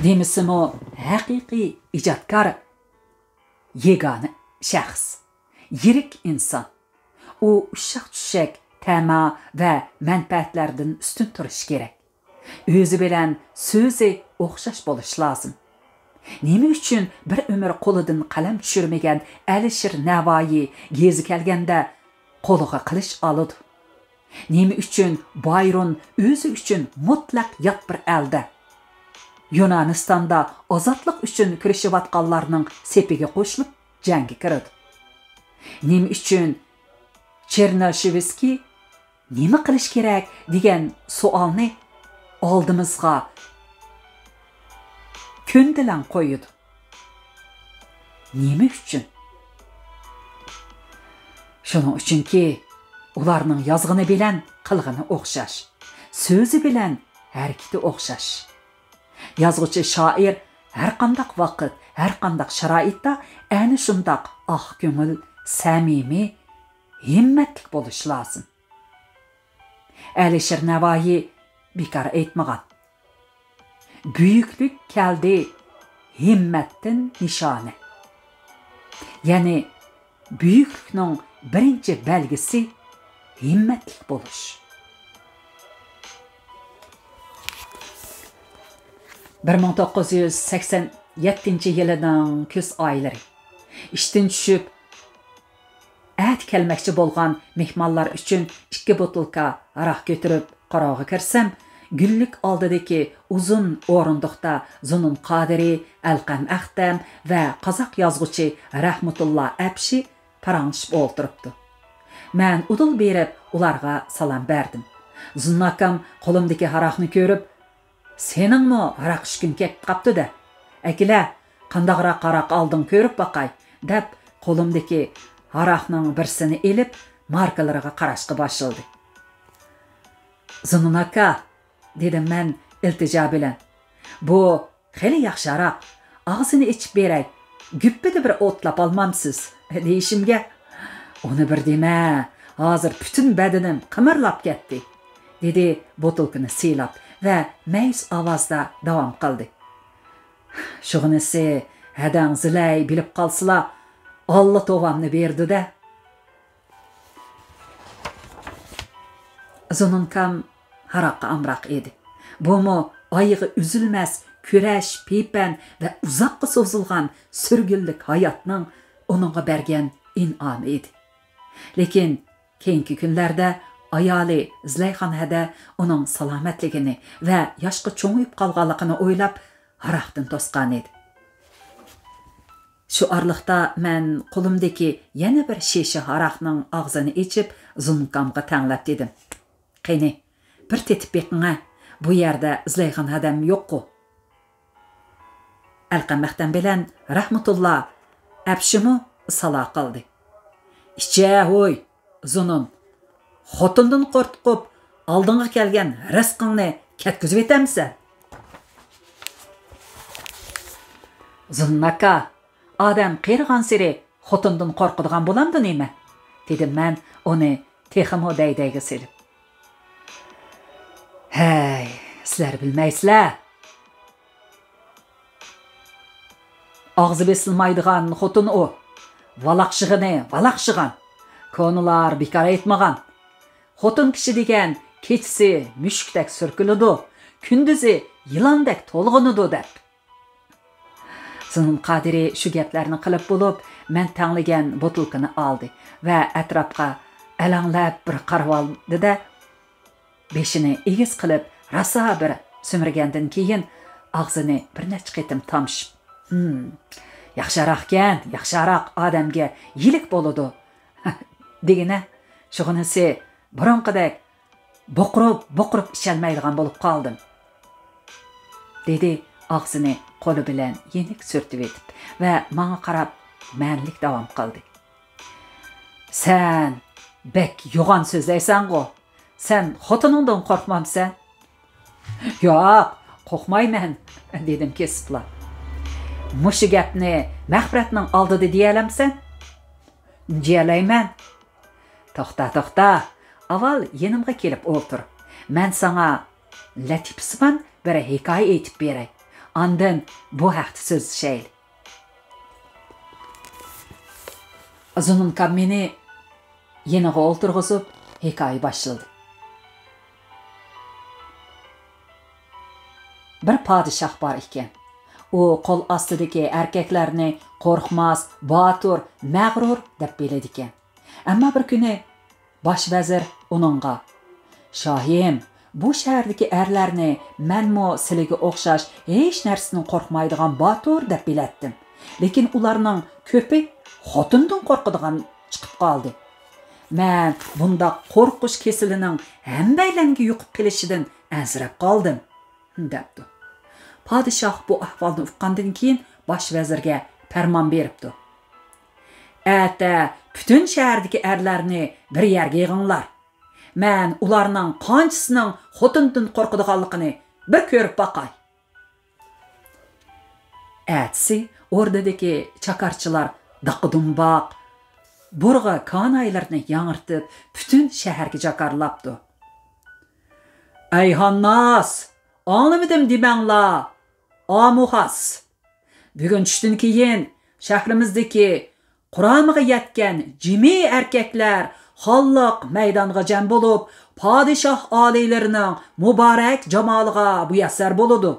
Demisimi haqiqiy ijodkor yegona shaxs, yirik inson. U ushaq-tushak təma və mənfəətlərdən üstün turuş kerak. Özü bilan so'zi o'xshash bo'lish lozim. Nima uchun bir umr qo'lidan qalam tushirmagan Alisher Navoiy gezi kelganda qo'liga qilich oladi? Nima uchun Bayron o'zi uchun mutlaq yot bir elda Yunanistonda ozodlik uchun kurashayotganlarning sepiga qo'shilib jangga kiradi? Nima uchun Chernyshevskiy nima qilish kerak degan savolni oldimizga ko'ndilan qo'ydi. Nima uchun? Shuning uchunki, ularning yozg'ini bilan qilg'ini o'xshash, so'zi bilan harakati o'xshash. Yozuvchi shoir har qanday vaqt, har qanday sharoitda ana shundoq oq ko'ngil, samimiy, himmatli bo'lish lozim. Alisher Navoiy bekor aytmagan. Büyüklük keldi himmatdan nishoni. Ya'ni büyüklükning birinchi belgisi himmatli bo'lish. 1987 kuz oylari ishdan tushib kelmoqchi bo'lgan mehmonlar uchun 2 botulka aroq ko'tarib qarog'iga kirsam, Güllik oldidagi uzun o'rindiqda Zunun Qadiri, Alqam Axtam va qozoq yozuvchi Rahmatulloh Abshi paranglashib o'tiribdi. Men udul berib ularga salom berdim. Zunun akam qo'limdagi aroqni ko'rib, "Seningmi aroq ishkin kelib qapti-da? Akila, qandaqroq aroq olding ko'rib boqay" deb qo'limdagi aroqning birsini elib, markalariga qarashga boshladi. "Zunun aka", dedim men iltijo bilan. "Bu xeli yaxshi aroq. Og'zini ichib beray. Güppida bir o'tlab olmamsiz" deyishimga, "Uni bir dema, hozir butun badanim qimirlab ketdi", dedi botulkani siylab va mayus ovozda davom qildi. "Shug'inisi, hadang zilay bilib qolsizlar, Alloh tovamni berdi-da." Zununkam haroqqa amroq edi. Bu oyig'i uzilmas kurash, pepan va uzoqqa so'zilgan surgillik hayotning uningga bergan in'omi edi. Lekin keyingi kunlarda ayoli Zlayxonada uning salomatligini va yoshga cho'ngib qolganligini o'ylab haroqdan to'sgan edi. Shu orliqda men qo'limdagi yana bir shisha haroqning og'zini ichib Zunkamga tanglab dedim. "Qani, bir tetib beqinga, bu yerda Zlayxon adam yo'q-ku." Alqamaqdan bilan Rahmatulloh Abshimi salo qildi. "Icha ho'y, Zunun, xotindan qo'rqib, oldinga kelgan rizqingni ketkizib etamsan?" "Zunun aka, odam qirg'an siri xotindan qo'rqadigan bo'lamdi nima?" dedim men uni texmo daydayga selib. "Hey, sizlar bilmaysizlar. Og'zi besilmaydigan xotin o. Valaqshig'an. Konular bekor aytmagan. Xotin kishi degan kechisi mushukdek surkiladi, kunduzi yilondek to'lg'inadi" deb. Zunun Qadiri shu gaplarni qilib bo'lib, men tanlagan botulkani oldi va atrofga alanglab bir qarab oldi-da, beshini egiz qilib rosa bir sumirgandan keyin og'zini bir necha qitim tomshib, yaxshi aroq odamga yilik bo'ladi" degina. Shug'inisi burunqidek boqirib icholmaydigan bo'lib qoldim, dedi og'zini qo'li bilan yenik surtib etib va menga qarab ma'nlik davom qildi. "Sen bek yo'g'on so'zlaysan-ku. Sen xotiningdan qo'rqmamsan?" "Yo'q, qo'rqmayman", dedim kesibla. "Mushu gapni Mahbratning oldida deyalamsan?" "Deyalayman." To'xta. Avval yenimga kelib o'tir. Men sana latifsiman bir hikoya aytib beray. Ondan bu haqda so'zlashaylik. Zunun meni yeniga o'ltirg'izib, hikoya başladı. Bir podshoh bor ekan. U qo'l ostidagi erkaklarni qo'rqmas, botur, mag'rur deb biladi ekan. Ammo bir kuni bosh vazir uningga: "Shohim, bu shahardagi erlarni menmo sizlarga o'xshash hech narsadan qo'rqmaydigan botur deb bilatdim. Lekin ularning ko'pi xotindan qo'rqadigan chiqib qoldi. Men bunda qo'rqish kesilining hammaylarga yuqib kelishidan ansirab qoldim" debdi. Podshoh bu ahvolni uqqandan keyin bosh vazirga farmon beribdi. "Ata bütün shahardagi erlarni bir yerga yig'inglar. Men ularning qanchasining xotindan qo'rqadiganligini bir ko'rib boqay." Atsi o'rdadagi chakarchilar daqidumboq burg'a kanaylarni yangirtib bütün shaharga jakarlabdi. "Ey xonnos, anlamadim demanglar. Amuhas. Bugun tushdan keyin shahrimizdagi quramiga yetgan jimi erkaklar xalloq maydonga jam bo'lib, podshoh oliylarining muborak jamoliga bu yasar bo'ladi.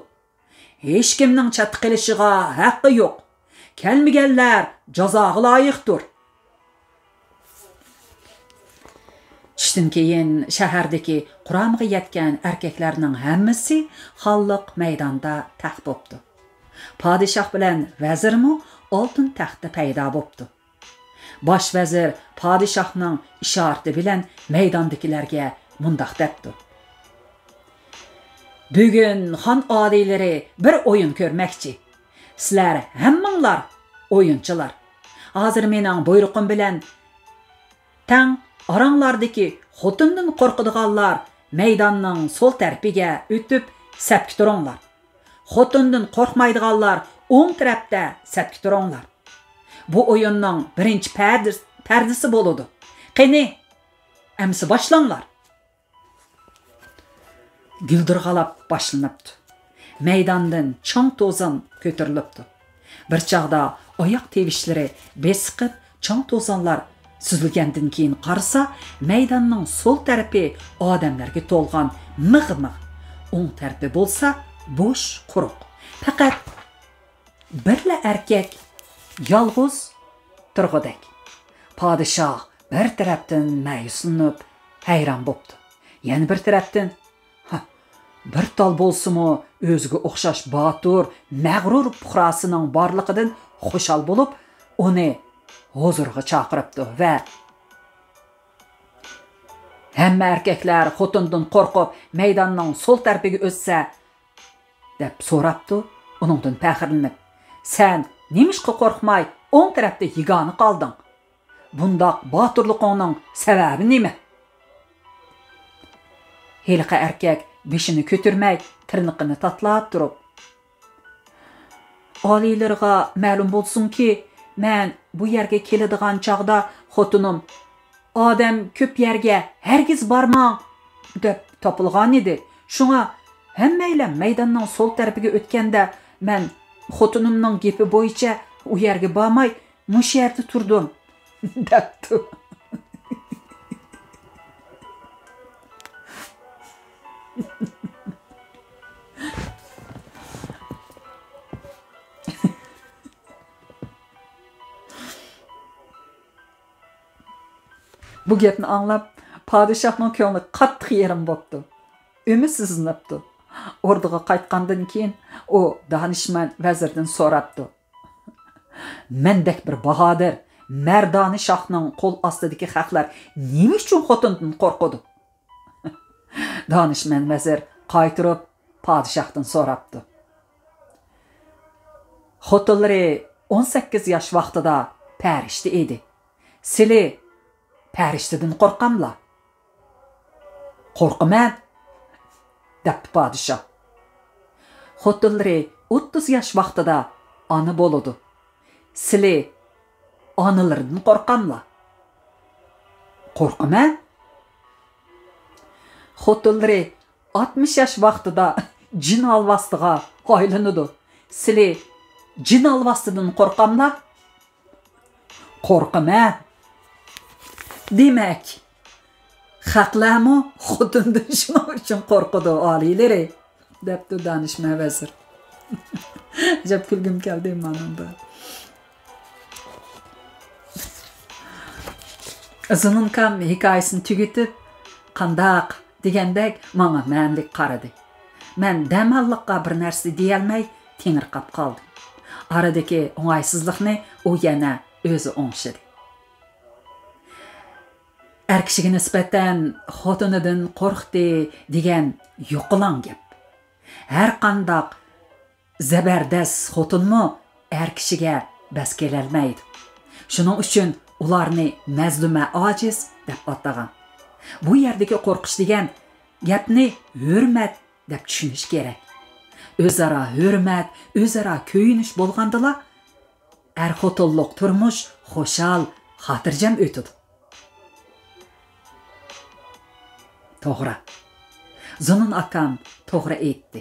Hech kimning chat qilishiga haqqi yo'q. Kelmaganlar jazoga loyiqdir." Tushdan keyin shahardagi quramiga yetgan erkaklarning hammasi xalloq maydonda taxt bo'ldi. Podshoh bilan vazirmi oltin taxtda paydo bo'ldi. Bosh vazir podshohning ishorati bilan maydondagilarga mundoq debdi: "Bugun xon oliylari bir o'yin ko'rmoqchi. Sizlar hammanglar o'yinchilar. Hozir mening buyrug'im bilan tang aranglardagi xotindan qo'rqadiganlar maydonning so'l tarafiga o'tib sapga turinglar. Xotindan qo'rqmaydiganlar o'ng tarafda sapga turinglar. Bu o'yinning birinchi pardasi bo'ladi. Qani, amsi boshlanglar." Guldirg'alab boshlanibdi. Maydondan chong to'zon ko'tarilibdi. Bir chog'da oyoq tevishlari besiqib, chong to'zonlar süzülgəndən keyin qarsa, maydonning so'l tarafi odamlarga to'lgan mıg-mıg. O'ng tarafi bo'lsa, bo'sh, quruq. Faqat birla erkak yolg'iz turg'udak. Podshoh bir tarafdan ma'yuslanib, hayron bo'ldi. Yana bir tarafdan bir tal bo'lsa-mu o'ziga o'xshash botur, mag'rur puhrasining borligidan xushal bo'lib, uni huzurga chaqiribdi va hamma erkaklar xotindan qo'rqib maydonning so'l tarafiga o'tsa deb so'rabdi. Uningdan faxrlanib: "Sen nimishqa qo'rqmay o'ng tarafda yig'oni qolding? Bundoq boturliqingning sababi nima?" Heliqa erkak beshini ko'tarmay, tirniqini tatlab turib: "Oliylarga ma'lum bo'lsin-ki, men bu yerga keladigan chog'da xotinim odam ko'p yerga hargiz bormang deb topilgan edi. Shunga hammanglar maydonning so'l tarafiga o'tganda men xotinimning gapi bo'yicha u yerga bormay, mush yerda turdim" debdi. Bu gapni anglab, podshohning ko'ngli qattiq yerim bo'pti. Umidsizlanibdi. O'rniga qaytgandan keyin u danishmand vazirdan so'rabdi: "Mendek bir bahodir, mardona shohning qo'l ostidagi xalqlar nima uchun xotindan qo'rqadi?" Danishmand vazir qaytirib podshohdan so'rabdi: "Xotinlari 18 yosh vaqtida farishta edi. Sizlar farishtadan qo'rqamlar?" "Qo'rqaman" debdi podshoh. "Xotinlari 30 yosh vaqtida ona bo'ladi. Sizlar onalardan qo'rqamlar?" "Qo'rqaman." "Xotinlari 60 yosh vaqtida jin alvastiga aylanadi. Sizlar jin alvastidan qo'rqamlar?" "Qo'rqaman." Demak, Haqlarmi xotindan shuning uchun qo'rqidi oliylar debdi danishma vazir. Ajab kulgim keldi menimda. Zununkam hikoyasini tugatib, qandaq degandek menga ma'nlik qaradi. Men damalliqqa bir narsa deyolmay tengirqab qoldim. Aradagi o'ng'aysizlikni u yana o'zi o'ngshidi. Er kishiga nisbatan xotinidan qo'rqdi degan yo'qolan gap. Har qandaq zabardast xotinmi er kishiga bas kelolmaydi. Shuning uchun ularni mazluma ojiz deb atagan. Bu yerdagi qo'rqish degan gapni hurmat deb tushunish kerak. O'zaro hurmat, o'zaro ko'yinish bo'lgandila er xotinlik turmush xo'shal, xotirjam o'tadi. To'g'ri. Zunun akam to'g'ri aytdi.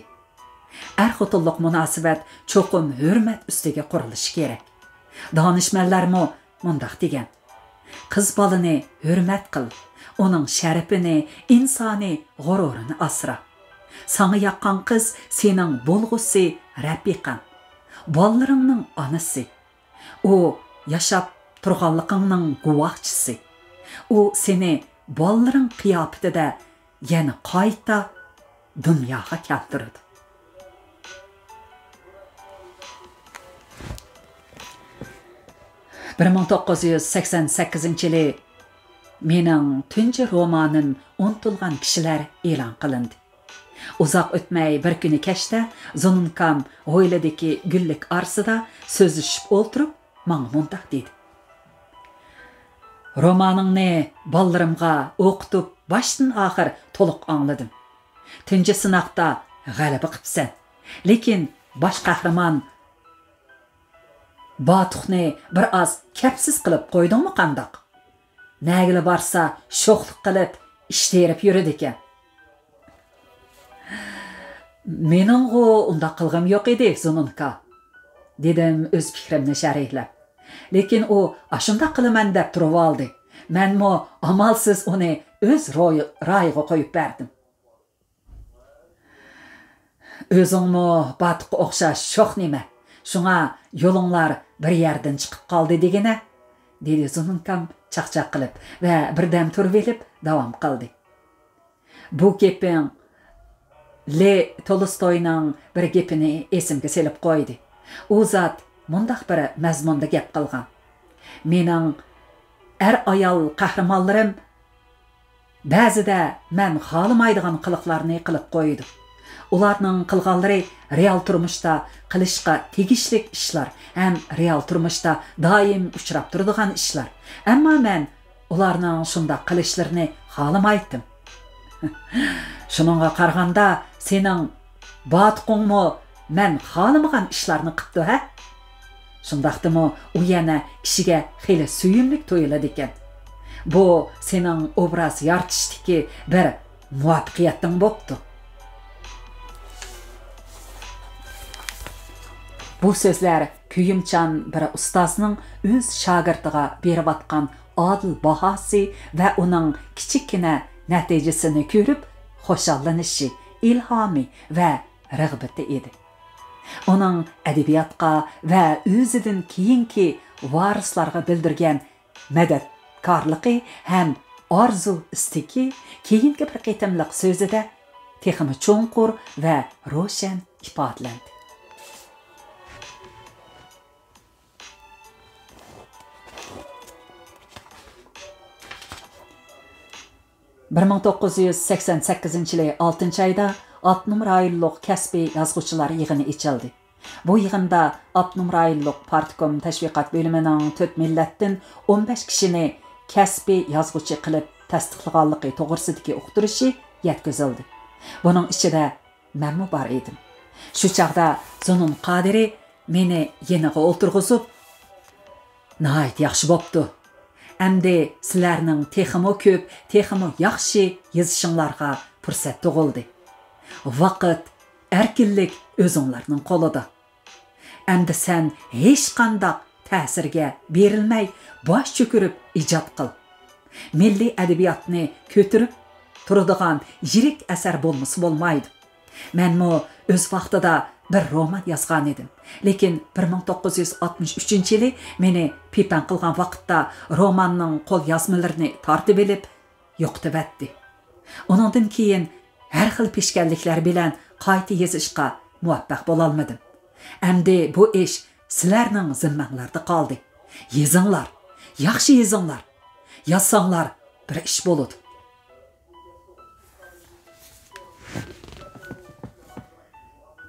Er xotinlik munosabat cho'qim hurmat ustiga qurilishi kerak. Danishmanlarmi mundaq degan. Qiz bolani hurmat qil, uning sharafini, insoniy g'ururini asra. Sana yaqqan qiz sening bo'lg'usi rafiqan, bolaringning onasi. U yashab turganligingning guvohchisi. U seni bolalaring qiyofatida yana qayta dunyoga keltirdi. Bir 1988-yili mening tunji romanim Unutilgan kishilar e'lon qilindi. Uzoq o'tmay bir kuni kechda Zununkam oiladagi gullik arsida so'zlashib o'ltirib, menga mundaq dedi. Romaningni bolalarimga o'qitib, boshdan oxir to'liq angladim. Tunji sinoqda g'alaba qilibsan. Lekin bosh qahramon Batuqni bir oz kapsiz qilib qo'ydingmi qandoq? Nagili borsa sho'xlik qilib ishterib yuradi ekan. Mening unda qilg'im yo'q edi, Zununka, dedim o'z fikrimni sharhlab. Lekin u ashunda qilaman deb turib oldi. Menmo amalsiz uni o'z rayiga qo'yib berdim. O'zingmi Batuqqa o'xshash sho'x nima? Shunga yo'linglar bir yerdan chiqib qoldi degina, dedi Zununkam chaqchaq qilib va birdan turib elib davom qildi. Bu gaping Le Tolstoyning bir gapini esimga selib qo'ydi. U zot mundaq bir mazmunda gap qilgan. Mening ayol qahramonlarim ba'zida men xohlamaydigan qiliqlarni qilib qo'ydi. Ularning qilganlari real turmushda qilishga tegishli ishlar, ham real turmushda doim uchrab turadigan ishlar. Ammo men ularning shunda qilishlarini xohlamaydim. Shuningga qaraganda sening Batuqingmi men xohlamagan ishlarni qildi, ha? Shundaqdimi u yana kishiga xeyli suyimlik to'yiladi ekan. Bu sening obraz yoritishdagi bir muvaffaqiyating bo'pti. Bu so'zlar kuyimchan bir ustozning o'z shogirdiga berib atgan adil bahosi va uning kichikkina natijasini ko'rib xo'shallanishi, ilhomi va rag'bati edi. Uning adabiyotga va o'zidan keyingi varislarga bildirgan madadkorligi ham orzu istagi keyingi bir qitimliq so'zida texmi cho'nqur va ro'shan ifodalandi. 1988-yili 6-oyda Abnum rayonluq kasbiy yozuvchilar yig'ini ochildi. Bu yig'inda Abnum rayonluq partkom tashviqot bo'limining 4 millatdan 15 kishini kasbiy yozuvchi qilib tasdiqlaganligi to'g'risidagi uqtirishi yetkazildi. Buning ichida men bor edim. Shu chaqda Zunun Qadiri meni yeniga o'ltirg'izib, "Nihoyat yaxshi bo'pti. Endi sizlarning texmo ko'p, texmo yaxshi yozishinglarga fursat tug'ildi. Vaqt, erkinlik o'zinglarning qo'lida. Endi sen hech qanday ta'sirga berilmay bosh cho'kirib ijod qil. milliy adabiyotni ko'tirib turadigan yirik asar bo'lmasa bo'lmaydi. Menmo o'z vaqtida bir roman yozgan edim. Lekin 1963-yili meni pipan qilgan vaqtda romanning qo'l yozmalarini tortib olib, yo'qotib etdi. Ondan keyin har xil peshkanliklar bilan qayta yozishga muvaffaq bo'la olmadim. Endi bu ish sizlarning zimmanglarda qoldi. Yozinglar, yaxshi yozinglar. Yazsanglar bir ish bo'ladi.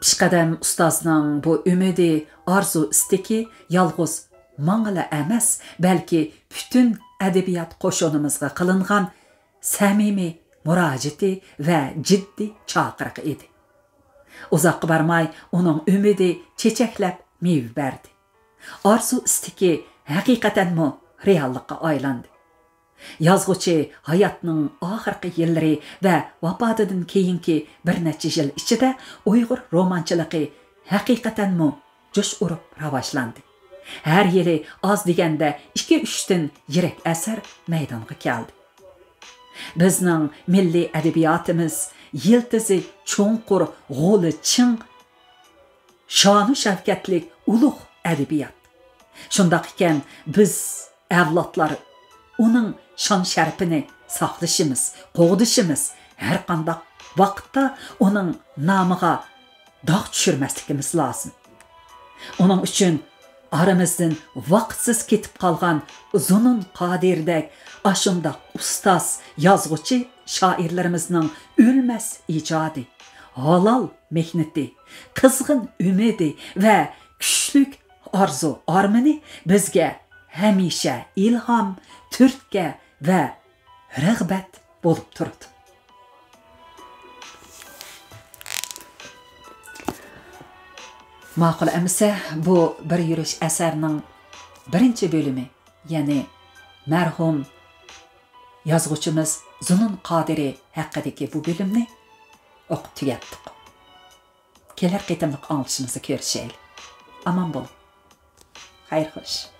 Pishqadam ustozning bu umidi, arzu, istiki yolg'iz mangala emas, balki butun adabiyot qo'shonimizga qilingan samimiy murojaati va jiddiy chaqiriq edi. Uzoqqa barmay uning umidi chechaklab meva berdi. Arzu, istiki haqiqatanmi reallikqa aylandi. Yazg'uchi hayotning oxirgi yillari va vafotidan keyingi bir necha yil ichida Uyg'ur romanchiligi haqiqatanmi jo'sh urib rivojlandi. Har yili oz deganda 2-3 dan yirik asar maydonga keldi. Bizning milliy adabiyotimiz yiltizi cho'nqur, g'o'li chin, shonu shavkatlik ulug' adabiyot. Shundoq ekan biz avlodlar uning shon sharafini saqlashimiz, qo'g'dishimiz, har qanday vaqtda uning nomiga dog' tushirmasligimiz lozim. Uning uchun aramizdan vaqtsiz ketib qolgan Zunun Qodirdek ashundoq ustoz yozuvchi shoirlarimizning o'lmas ijodi, halol mehnati, qizg'in umidi va kuchli arzu armani bizga hamisha ilhom, turtki va rag'bat bo'lib turdi. Ma'qul amsa bu bir yurish asarning birinchi bo'limi, ya'ni marhum yozuvchimiz Zunun Qodiri haqidagi bu bo'limni o'qib tugatdik. Kelar qitimliq anglishimizni ko'rishaylik. Aman bo'ling. Xayr xo'sh.